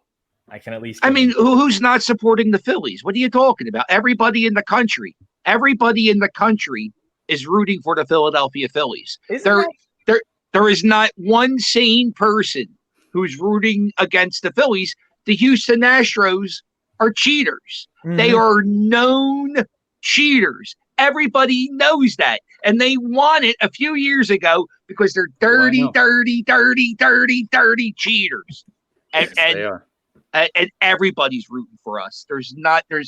I can at least. I mean, who's not supporting the Phillies? What are you talking about? Everybody in the country. Everybody in the country is rooting for the Philadelphia Phillies. There is not one sane person who's rooting against the Phillies. The Houston Astros are cheaters. Mm-hmm. They are known cheaters. Everybody knows that. And they won it a few years ago because they're dirty cheaters. And everybody's rooting for us. There's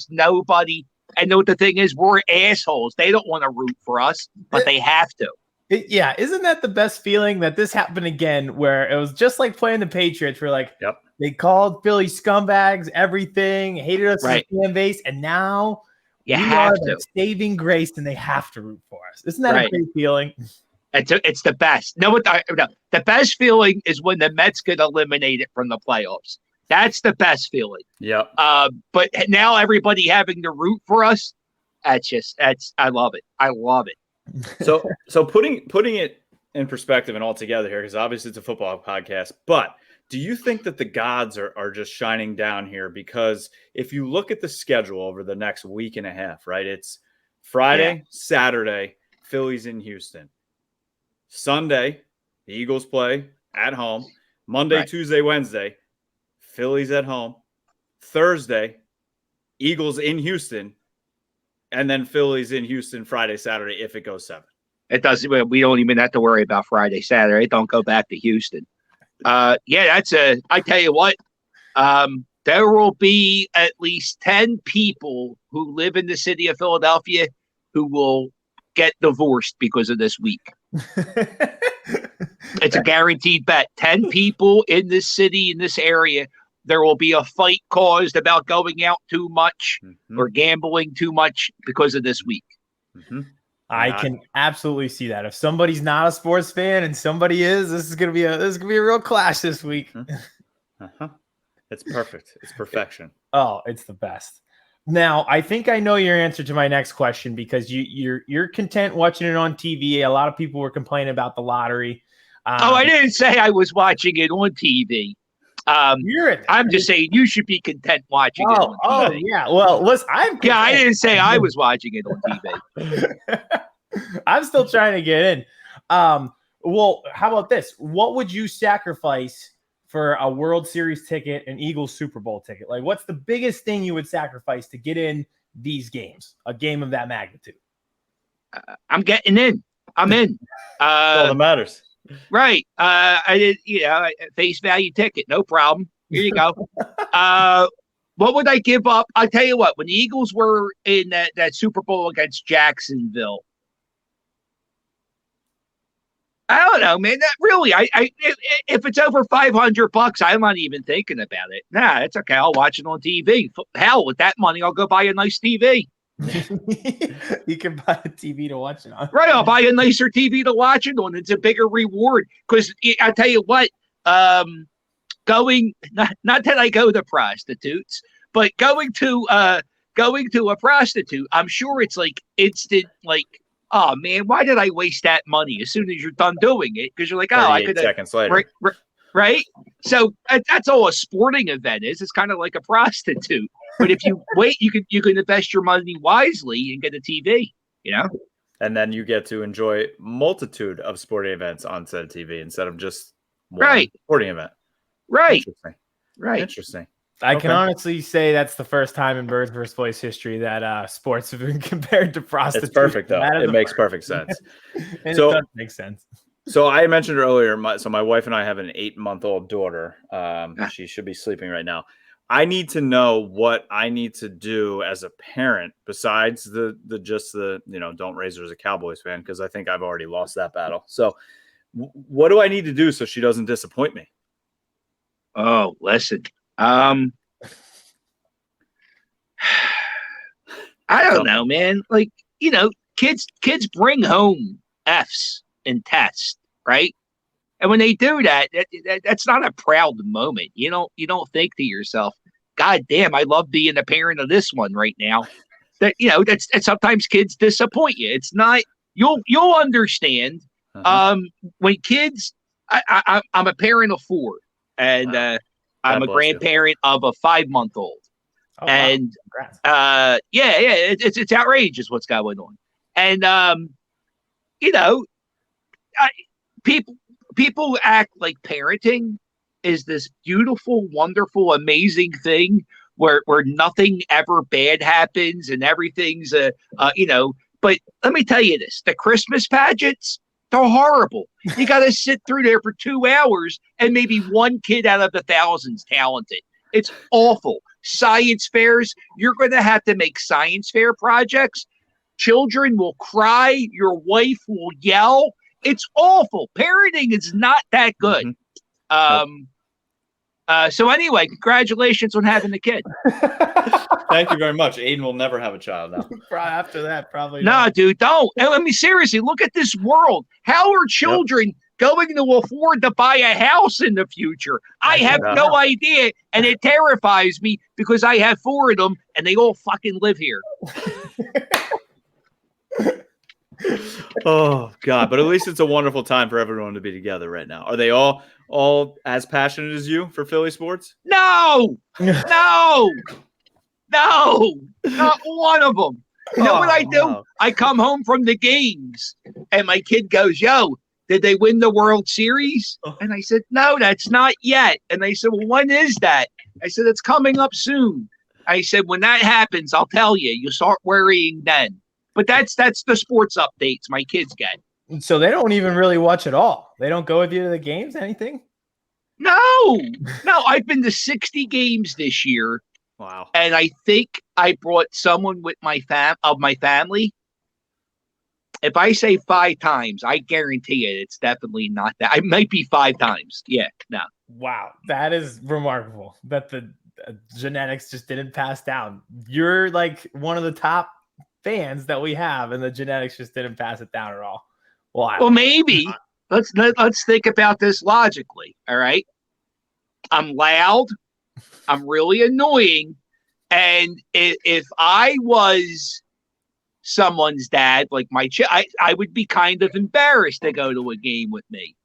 nobody. And know what the thing is? We're assholes. They don't want to root for us, but they have to. Yeah, isn't that the best feeling that this happened again, where it was just like playing the Patriots? We're like, They called Philly scumbags, everything, hated us as a fan base, and now we are the saving grace, and they have to root for us. Isn't that a great feeling? It's the best. The best feeling is when the Mets get eliminated from the playoffs. That's the best feeling. Yeah. But now everybody having to root for us, I love it. I love it. So putting it in perspective and all together here, because obviously it's a football podcast, but do you think that the gods are just shining down here? Because if you look at the schedule over the next week and a half, right? It's Friday, Saturday, Phillies in Houston. Sunday, the Eagles play at home. Monday, Tuesday, Wednesday, Phillies at home. Thursday, Eagles in Houston, and then Phillies in Houston Friday, Saturday if it goes 7. It doesn't. We don't even have to worry about Friday, Saturday. Don't go back to Houston. I tell you what. There will be at least 10 people who live in the city of Philadelphia who will get divorced because of this week. It's a guaranteed bet. 10 people in this city, in this area, there will be a fight caused about going out too much or gambling too much because of this week. Mm-hmm. I can absolutely see that. If somebody's not a sports fan and somebody is, this is gonna be a real clash this week. It's perfect. It's perfection. Oh, it's the best. Now, I think I know your answer to my next question, because you're content watching it on TV. A lot of people were complaining about the lottery. I didn't say I was watching it on TV. I'm just saying you should be content watching it on TV. Oh, yeah. Well, listen, I didn't say I was watching it on TV. I'm still trying to get in. Well, how about this? What would you sacrifice for a World Series ticket, an Eagles Super Bowl ticket? Like, what's the biggest thing you would sacrifice to get in these games, a game of that magnitude? I'm getting in. I'm in. That's all that matters. Right. I did, face value ticket. No problem. Here you go. What would I give up? I'll tell you what, when the Eagles were in that Super Bowl against Jacksonville, I don't know, man. That really, if it's over $500, I'm not even thinking about it. Nah, it's okay. I'll watch it on TV. Hell, with that money, I'll go buy a nice TV. You can buy a TV to watch it on. Right, I'll buy a nicer TV to watch it on. It's a bigger reward because I tell you what, going not that I go to prostitutes, but going to a prostitute, I'm sure it's like instant, like, oh man, why did I waste that money as soon as you're done doing it? Because you're like, oh, I could have. Seconds later. right? So that's all a sporting event is. It's kind of like a prostitute. But if you wait, you can invest your money wisely and get a TV, you know? And then you get to enjoy multitude of sporting events on said TV instead of just one sporting event. Right. Interesting. Right. Interesting. I can honestly say that's the first time in Birds vs. Boys history that sports have been compared to prostitution. It's perfect, though. It makes perfect sense. And so, it does make sense. So I mentioned earlier, my wife and I have an 8-month-old daughter. She should be sleeping right now. I need to know what I need to do as a parent besides the don't raise her as a Cowboys fan, because I think I've already lost that battle. So what do I need to do so she doesn't disappoint me? Oh, listen. I don't know, man. Like, kids bring home F's in tests, right? And when they do that, that's not a proud moment. You don't think to yourself, God damn, I love being a parent of this one right now. That that's sometimes kids disappoint you. It's not you'll understand. When kids, I'm a parent of 4, and I'm a grandparent of a 5-month-old. Oh, and wow. It's outrageous what's going on. And people act like parenting is this beautiful, wonderful, amazing thing where nothing ever bad happens and everything's but let me tell you this, the Christmas pageants, they're horrible. You got to sit through there for 2 hours and maybe one kid out of the thousands talented. It's awful. Science fairs, you're going to have to make science fair projects. Children will cry. Your wife will yell. It's awful. Parenting is not that good. So anyway, congratulations on having the kid. Thank you very much. Aidan will never have a child now. After that, probably. No, dude, don't. I mean, seriously, look at this world. How are children going to afford to buy a house in the future? I have no idea, and it terrifies me because I have 4 of them, and they all fucking live here. Oh God! But at least it's a wonderful time for everyone to be together right now. Are they all as passionate as you for Philly sports? No, not one of them. You know what I do? Wow. I come home from the games, and my kid goes, "Yo, did they win the World Series?" And I said, "No, that's not yet." And they said, "Well, when is that?" I said, "It's coming up soon." I said, "When that happens, I'll tell you. You start worrying then." But that's the sports updates my kids get. So they don't even really watch at all. They don't go with you to the games, anything? No. I've been to 60 games this year. Wow. And I think I brought someone with my family. If I say 5 times, I guarantee it. It's definitely not that. I might be 5 times. Yeah. No. Wow, that is remarkable. That the genetics just didn't pass down. You're like one of the top fans that we have, and the genetics just didn't pass it down at all. Well, maybe let's think about this logically. All right, I'm loud, I'm really annoying, and if I was someone's dad, like I would be kind of embarrassed to go to a game with me,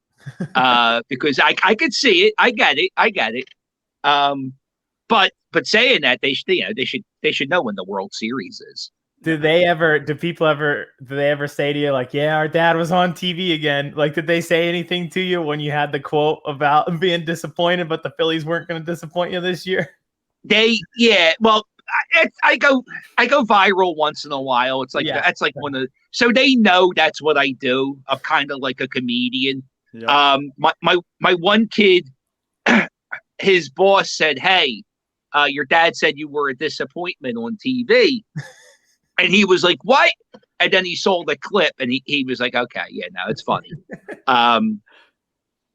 because I could see it. I get it. But saying that, they should know when the World Series is. Do they ever say to you, like, yeah, our dad was on TV again? Like, did they say anything to you when you had the quote about being disappointed, but the Phillies weren't going to disappoint you this year? Well, I go viral once in a while. It's like, that's like so they know that's what I do. I'm kind of like a comedian. Yeah. My one kid, his boss said, "Hey, your dad said you were a disappointment on TV." And he was like, "What?" And then he saw the clip, and he was like, "Okay, yeah, no, it's funny."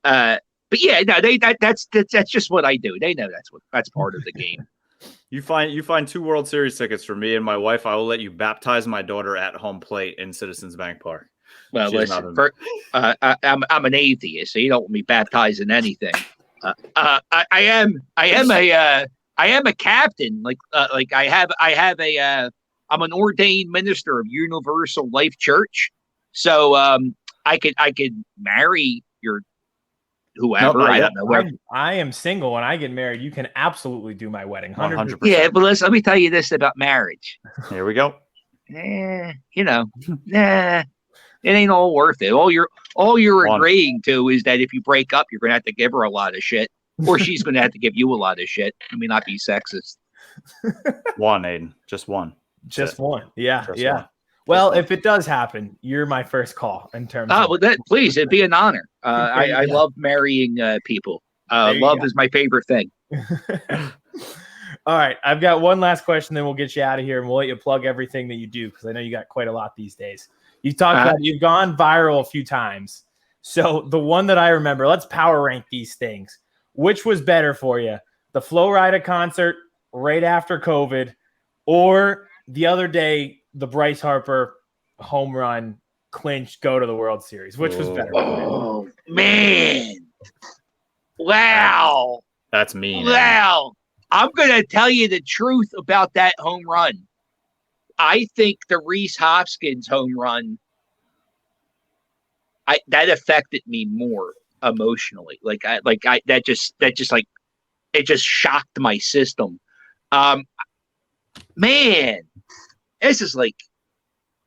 But yeah, no, that's just what I do. They know that's part of the game. You find 2 World Series tickets for me and my wife. I will let you baptize my daughter at home plate in Citizens Bank Park. Well, listen, I'm an atheist, so you don't want me baptizing anything. I am a captain. I'm an ordained minister of Universal Life Church, so I could marry your whoever. No, I don't know. I am single. When I get married, you can absolutely do my wedding. 100%. Yeah, but let me tell you this about marriage. Here we go. It ain't all worth it. All you're agreeing to is that if you break up, you're gonna have to give her a lot of shit, or she's gonna have to give you a lot of shit. I mean, not be sexist. One, Aidan, just one. Just one. Yeah, just yeah. One. Well, if it does happen, you're my first call in terms. Well, please, it'd be an honor. I love marrying people. Love is my favorite thing. All right, I've got one last question, then we'll get you out of here, and we'll let you plug everything that you do because I know you got quite a lot these days. You've talked about you've gone viral a few times. So the one that I remember, let's power rank these things. Which was better for you? The Flo Rida concert right after COVID, or the other day, the Bryce Harper home run clinch go to the World Series? Which was better? Oh, man. Wow. That's mean. Wow. I'm going to tell you the truth about that home run. I think the Reese Hopkins home run, that affected me more emotionally. It just shocked my system. Man, this is like,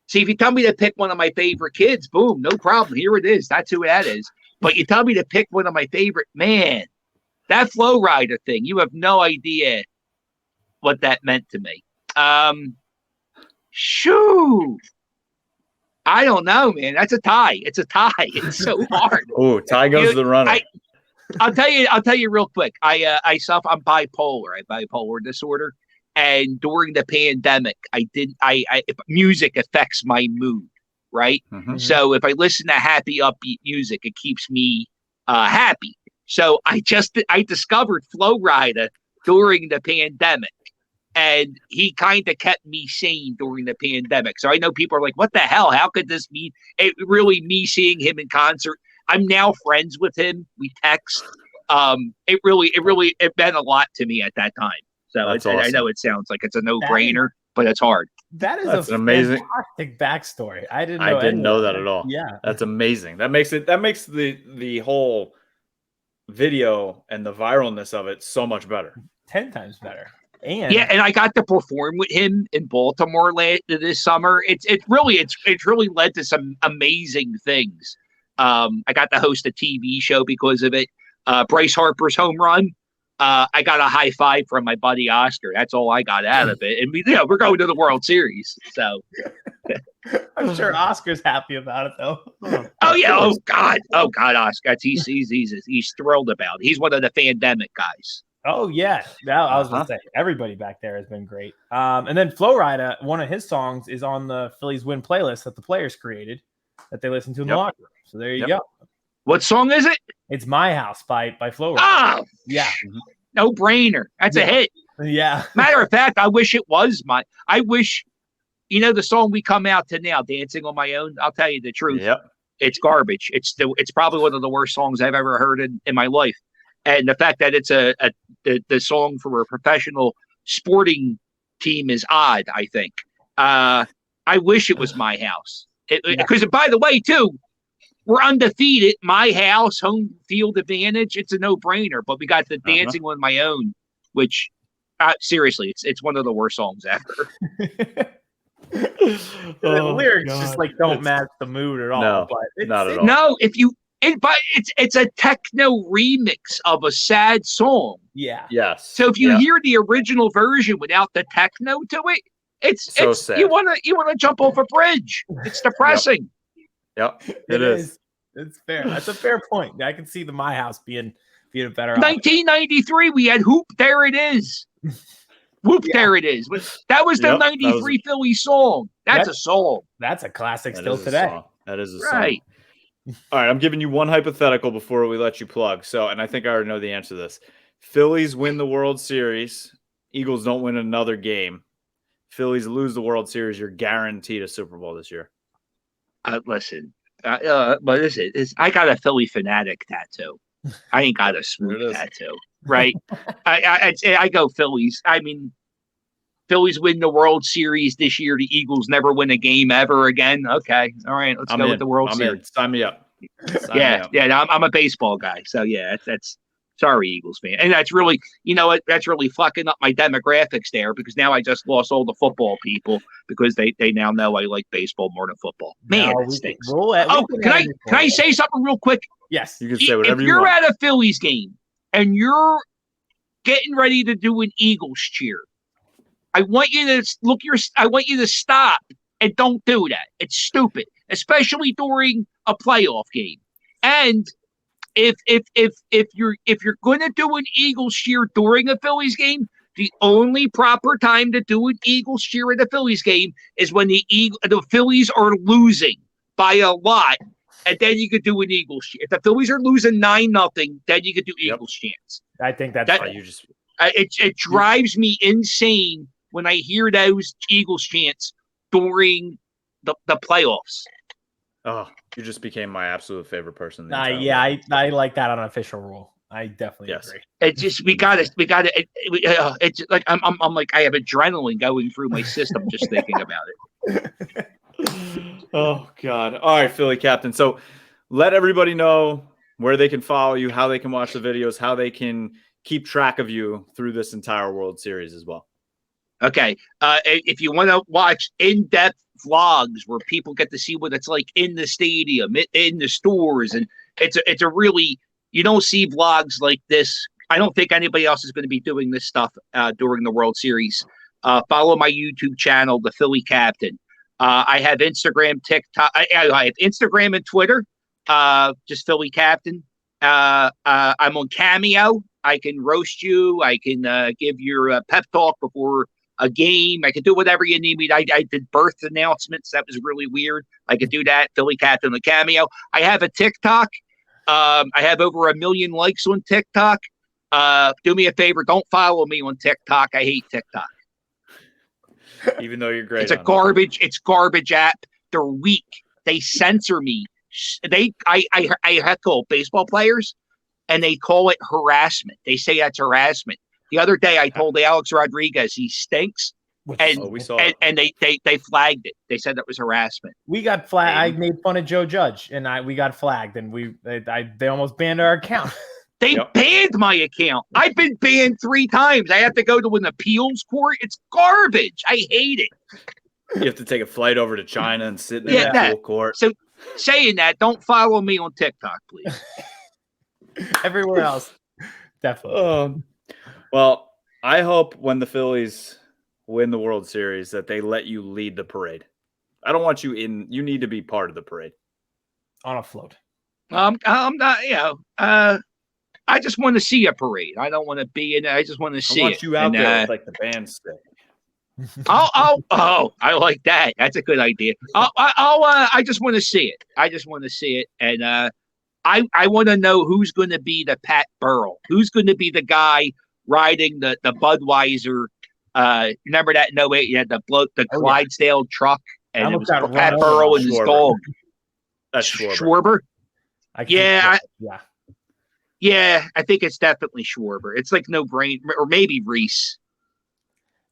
see, if you tell me to pick one of my favorite kids, boom, no problem. Here it is. That's who that is. But you tell me to pick one of my favorite, man, that Flo Rida thing, you have no idea what that meant to me. Shoo. I don't know, man. That's a tie. It's a tie. It's so hard. Oh, tie goes to the runner. I'll tell you real quick. I'm bipolar. I have bipolar disorder. And during the pandemic, music affects my mood, right? Mm-hmm. So if I listen to happy, upbeat music, it keeps me happy. So I discovered Flo Rida during the pandemic, and he kind of kept me sane during the pandemic. So I know people are like, what the hell? How could this be? It really, me seeing him in concert. I'm now friends with him. We text. It meant a lot to me at that time. So awesome. I know it sounds like it's a no-brainer, but it's hard. That's an amazing fantastic backstory. I didn't know that at all. Yeah. That's amazing. That makes the whole video and the viralness of it so much better. 10 times better. And I got to perform with him in Baltimore this summer. It's really led to some amazing things. I got to host a TV show because of it. Bryce Harper's home run. I got a high five from my buddy Oscar. That's all I got out of it. And we're going to the World Series. So I'm sure Oscar's happy about it though. Oh yeah. Oh God, Oscar. He's thrilled about it. He's one of the Fandemic guys. Oh yeah. I was gonna say everybody back there has been great. And then Flo Rida, one of his songs is on the Phillies Win playlist that the players created that they listen to in the locker room. So there you go. What song is it? It's My House by Flo Rida. Oh, yeah. No brainer. That's a hit. Yeah. Matter of fact, I wish it was I wish, the song we come out to now, Dancing on My Own, I'll tell you the truth. Yep. It's garbage. It's probably one of the worst songs I've ever heard in my life. And the fact that it's the song for a professional sporting team is odd, I think. I wish it was My House. Because, by the way, too, we're undefeated. My house, home field advantage. It's a no-brainer. But we got the Dancing on My Own, which seriously, it's one of the worst songs ever. The lyrics just don't match the mood at all. No, but not at all. No, it's a techno remix of a sad song. Yeah. Yes. So if you hear the original version without the techno to it, it's sad. You wanna jump off a bridge. It's depressing. Yep. It is. It's fair. That's a fair point. I can see the My House being a better 1993, we had Hoop, There It Is. Whoop, There It Is. That was the 93 Philly song. That's a song. That's a classic still today. That is a right. song. All right, I'm giving you one hypothetical before we let you plug. So, and I think I already know the answer to this. Phillies win the World Series. Eagles don't win another game. Phillies lose the World Series. You're guaranteed a Super Bowl this year. Listen, what is it? I got a Philly fanatic tattoo. I ain't got a Swoop tattoo, right? I go Phillies. I mean, Phillies win the World Series this year. The Eagles never win a game ever again. Okay, all right, let's go with the World Series. Sign me up. Yeah. No, I'm a baseball guy, so yeah, that's sorry, Eagles fan, and that's really, that's really fucking up my demographics there because now I just lost all the football people because they now know I like baseball more than football. Man, that stinks. Can I say something real quick? Yes, you can say whatever you want. If you're at a Phillies game and you're getting ready to do an Eagles cheer, I want you to stop and don't do that. It's stupid, especially during a playoff game. And if you're going to do an Eagles cheer during a Phillies game, the only proper time to do an Eagles cheer at a Phillies game is when the Phillies are losing by a lot, and then you could do an Eagles cheer. If the Phillies are losing 9-0, then you could do Eagles chants. I think that's right. It drives me insane when I hear those Eagles chants during the playoffs. Oh, you just became my absolute favorite person. I like that unofficial rule. I definitely agree. It's just we got to. It's like I'm like I have adrenaline going through my system just thinking about it. Oh God! All right, Philly Captain. So let everybody know where they can follow you, how they can watch the videos, how they can keep track of you through this entire World Series as well. Okay. If you want to watch in-depth vlogs where people get to see what it's like in the stadium, in the stores, and it's a really, you don't see vlogs like this. I don't think anybody else is going to be doing this stuff during the World Series. Follow my YouTube channel, The Philly Captain. I have Instagram, TikTok. I have Instagram and Twitter, just Philly Captain. I'm on Cameo. I can roast you. I can give your pep talk before a game. I could do whatever you need me. I did birth announcements. That was really weird. I could do that. Philly Captain the Cameo. I have a TikTok. I have over 1 million likes on TikTok. Do me a favor. Don't follow me on TikTok. I hate TikTok. Even though you're great. It's garbage app. They're weak. They censor me. I heckle baseball players and they call it harassment. They say that's harassment. The other day, I told Alex Rodriguez he stinks, and we saw and they flagged it. They said that was harassment. We got flagged. I made fun of Joe Judge, and we got flagged, and they almost banned our account. They banned my account. I've been banned 3 times. I have to go to an appeals court. It's garbage. I hate it. You have to take a flight over to China and sit in that full court. So, saying that, don't follow me on TikTok, please. Everywhere else, definitely. Well, I hope when the Phillies win the World Series that they let you lead the parade. I don't want you in. You need to be part of the parade. On a float. I'm not. I just want to see a parade. I don't want to be in it. I just want to see it. I want you out there with like the band stick. I like that. That's a good idea. I just want to see it. I just want to see it, and I want to know who's going to be the Pat Burrell. Who's going to be the guy riding the Budweiser? Remember that? No, wait, you had the Clydesdale truck, and it was Pat Burrell and his dog. That's Schwarber. Yeah, I think it's definitely Schwarber. It's like no brain, or maybe Reese.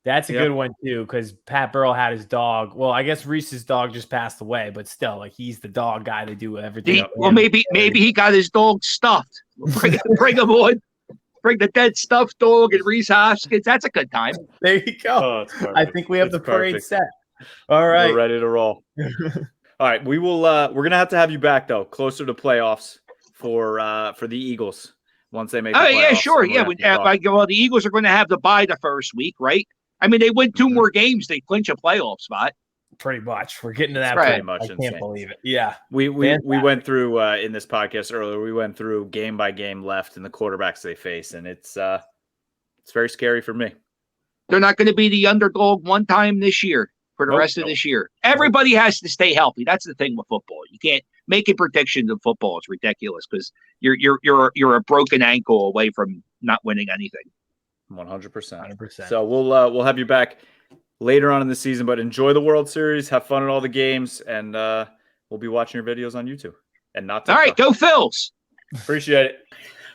That's a good one too, because Pat Burrell had his dog. Well, I guess Reese's dog just passed away, but still, like he's the dog guy to do everything. Maybe he got his dog stuffed. Bring him on. Bring the dead stuffed dog and Reese Hoskins. That's a good time. There you go. I think we have the parade set. All right, we're ready to roll. All right, we will. We're gonna have to have you back though, closer to playoffs for the Eagles once they make. Oh yeah, sure, yeah. The Eagles are going to have the bye the first week, right? I mean, they win 2 more games, they clinch a playoff spot. Pretty much. We're getting to that pretty much. I can't believe it. Yeah. We went through in this podcast earlier. We went through game by game left and the quarterbacks they face, and it's very scary for me. They're not going to be the underdog one time this year for the rest of this year. Everybody has to stay healthy. That's the thing with football. You can't make a prediction of football. It's ridiculous because you're a broken ankle away from not winning anything. 100%. So we'll have you back later on in the season, but enjoy the World Series, have fun at all the games, and we'll be watching your videos on YouTube and not TikTok. All right, go Phils. Appreciate it.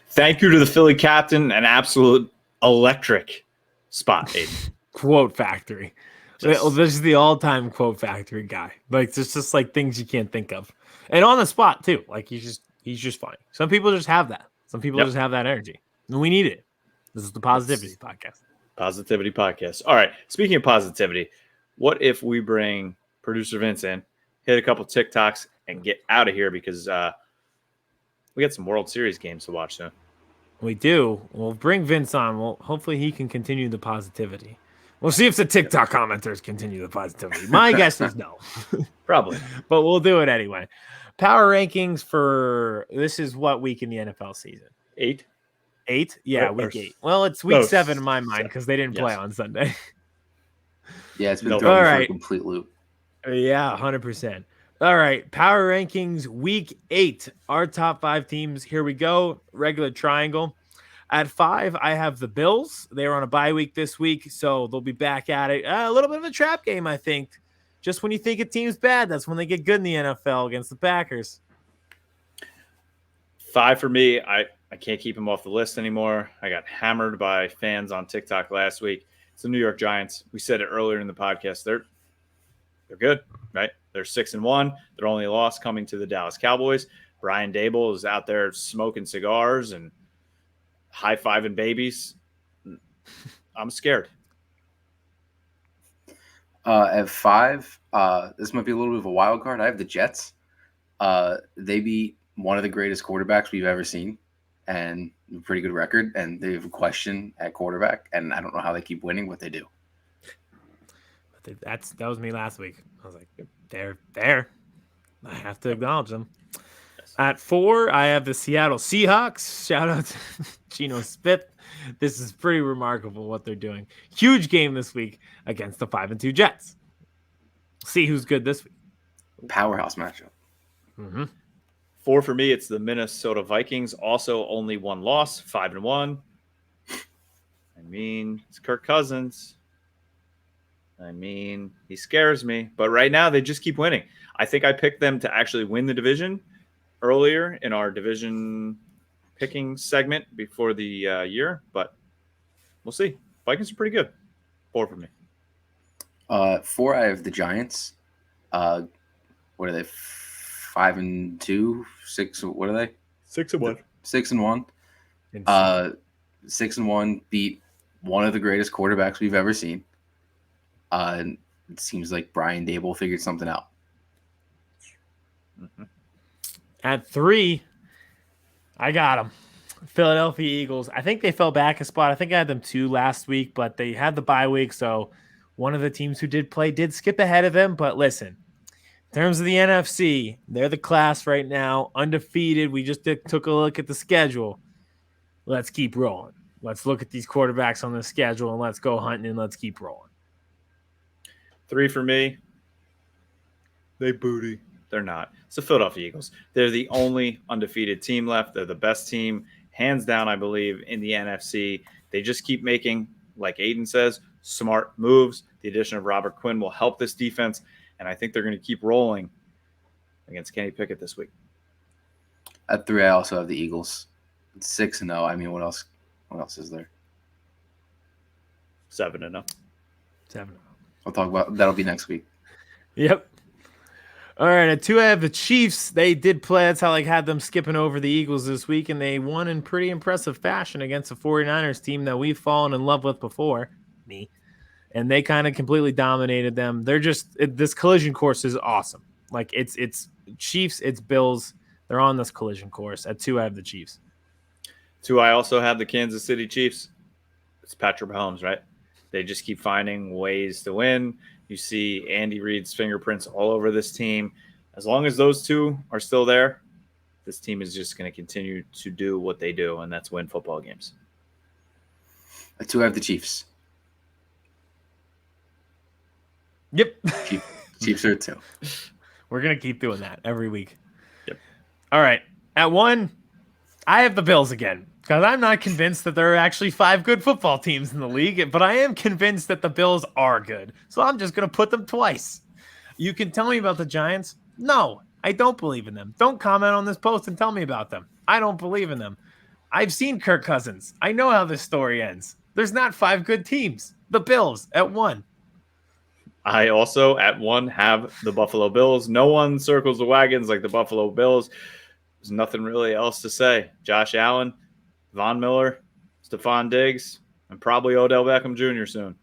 Thank you to the Philly Captain, an absolute electric spot, Aidan. Quote factory. Well, this is the all-time quote factory guy. Like, there's just like things you can't think of, and on the spot too. Like he's just funny. Some people just have that. Some people just have that energy, and we need it. This is the Positivity Podcast. Positivity Podcast. All right. Speaking of positivity, what if we bring producer Vince in, hit a couple TikToks, and get out of here because we got some World Series games to watch soon. We do. We'll bring Vince on. Well, hopefully he can continue the positivity. We'll see if the TikTok commenters continue the positivity. My guess is no. Probably. But we'll do it anyway. Power rankings for this is what week in the NFL season? 8? 8? Yeah, week 8. Well, it's week 7 in my mind because they didn't play on Sunday. Yeah, it's been thrown for a complete loop. Yeah, 100%. All right, power rankings week 8. Our top 5 teams. Here we go. Regular triangle. At 5, I have the Bills. They were on a bye week this week, so they'll be back at it. A little bit of a trap game, I think. Just when you think a team's bad, that's when they get good in the NFL against the Packers. 5 for me. I can't keep them off the list anymore. I got hammered by fans on TikTok last week. It's the New York Giants. We said it earlier in the podcast. They're good, right? They're 6-1. Their only loss coming to the Dallas Cowboys. Brian Daboll is out there smoking cigars and high-fiving babies. I'm scared. At 5, this might be a little bit of a wild card. I have the Jets. They beat one of the greatest quarterbacks we've ever seen and a pretty good record. And they have a question at quarterback. And I don't know how they keep winning, but they do. But that was me last week. I was like, they're there. I have to acknowledge them. At 4, I have the Seattle Seahawks. Shout out to Geno Smith. This is pretty remarkable what they're doing. Huge game this week against the 5-2 Jets. See who's good this week. Powerhouse matchup. Mm-hmm. 4 for me, it's the Minnesota Vikings. Also only one loss, 5-1. I mean, it's Kirk Cousins. I mean, he scares me. But right now, they just keep winning. I think I picked them to actually win the division earlier in our division picking segment before the year, but we'll see. Vikings are pretty good. 4 for me. 4, I have the Giants. What are they? 5-2, 6. What are they? 6-1. 6-1. 6-1 beat one of the greatest quarterbacks we've ever seen. And it seems like Brian Daboll figured something out. Mm-hmm. At 3, I got them. Philadelphia Eagles. I think they fell back a spot. I think I had them 2 last week, but they had the bye week, so one of the teams who did play did skip ahead of them. But listen, in terms of the NFC, they're the class right now, undefeated. We just took a look at the schedule. Let's keep rolling. Let's look at these quarterbacks on the schedule, and let's go hunting, and let's keep rolling. 3 for me. They booty. They're not. It's the Philadelphia Eagles. They're the only undefeated team left. They're the best team, hands down, I believe, in the NFC. They just keep making, like Aidan says, smart moves. The addition of Robert Quinn will help this defense, and I think they're going to keep rolling against Kenny Pickett this week. At 3, I also have the Eagles. It's 6-0. I mean, what else? What else is there? 7-0. 7-0. We'll talk about that'll be next week. Yep. All right, at 2, I have the Chiefs. They did play. That's how I had them skipping over the Eagles this week, and they won in pretty impressive fashion against the 49ers team that we've fallen in love with before, me. And they kind of completely dominated them. They're just this collision course is awesome. Like it's Chiefs, it's Bills. They're on this collision course. At 2, I have the Chiefs. 2, I also have the Kansas City Chiefs. It's Patrick Mahomes, right? They just keep finding ways to win. You see Andy Reid's fingerprints all over this team. As long as those 2 are still there, this team is just going to continue to do what they do, and that's win football games. At 2, I have the Chiefs. Yep. Chiefs are at 2. We're going to keep doing that every week. Yep. All right. At 1, I have the Bills again. Because I'm not convinced that there are actually 5 good football teams in the league, but I am convinced that the Bills are good. So I'm just going to put them twice. You can tell me about the Giants. No, I don't believe in them. Don't comment on this post and tell me about them. I don't believe in them. I've seen Kirk Cousins. I know how this story ends. There's not 5 good teams. The Bills at 1. I also, at 1, have the Buffalo Bills. No one circles the wagons like the Buffalo Bills. There's nothing really else to say. Josh Allen, Von Miller, Stephon Diggs, and probably Odell Beckham Jr. soon.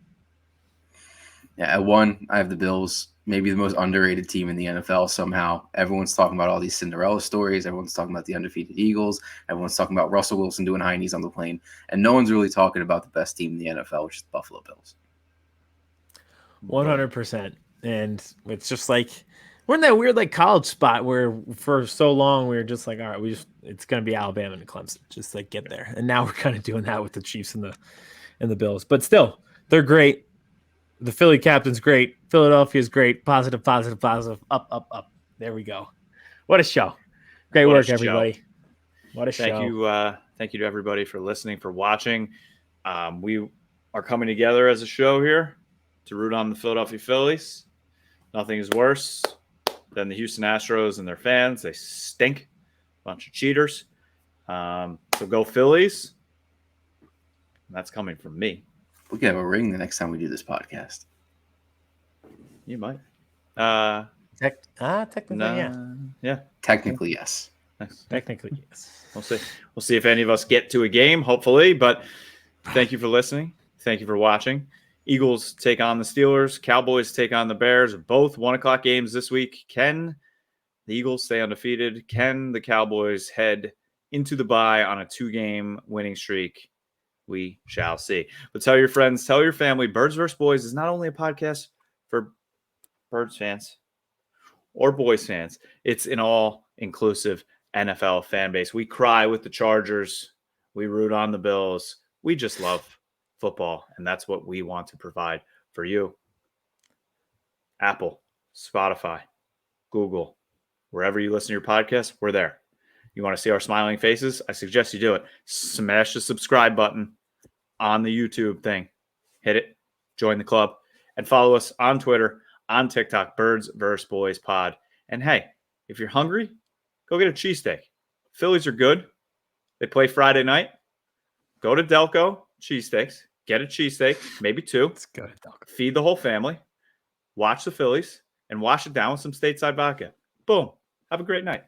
Yeah, at 1, I have the Bills, maybe the most underrated team in the NFL somehow. Everyone's talking about all these Cinderella stories. Everyone's talking about the undefeated Eagles. Everyone's talking about Russell Wilson doing high knees on the plane. And no one's really talking about the best team in the NFL, which is the Buffalo Bills. 100%. And it's just like we're in that weird like college spot where for so long we were just like, all right, it's going to be Alabama and Clemson, just like get there. And now we're kind of doing that with the Chiefs and the Bills. But still, they're great. The Philly captain's great. Philadelphia's great. Positive, positive, positive. Up, up, up. There we go. What a show. Great work, everybody. What a show. Thank you to everybody for listening, for watching. We are coming together as a show here to root on the Philadelphia Phillies. Nothing is worse than the Houston Astros and their fans. They stink. Bunch of cheaters. So go Phillies. And that's coming from me. We can have a ring the next time we do this podcast. You might. Technically, yeah. Technically, yes. Nice. Technically, yes. We'll see. We'll see if any of us get to a game, hopefully. But thank you for listening. Thank you for watching. Eagles take on the Steelers. Cowboys take on the Bears. Both 1:00 games this week. Can the Eagles stay undefeated? Can the Cowboys head into the bye on a 2-game winning streak? We shall see. But tell your friends, tell your family, Birds vs. Boys is not only a podcast for Birds fans or Boys fans. It's an all-inclusive NFL fan base. We cry with the Chargers. We root on the Bills. We just love football, and that's what we want to provide for you. Apple, Spotify, Google, wherever you listen to your podcast, we're there. You want to see our smiling faces? I suggest you do it. Smash the subscribe button on the YouTube thing. Hit it. Join the club. And follow us on Twitter, on TikTok, Birds vs. Boys Pod. And hey, if you're hungry, go get a cheesesteak. Phillies are good. They play Friday night. Go to Delco Cheesesteaks. Get a cheesesteak, maybe 2. It's good. Feed the whole family. Watch the Phillies. And wash it down with some stateside vodka. Boom. Have a great night.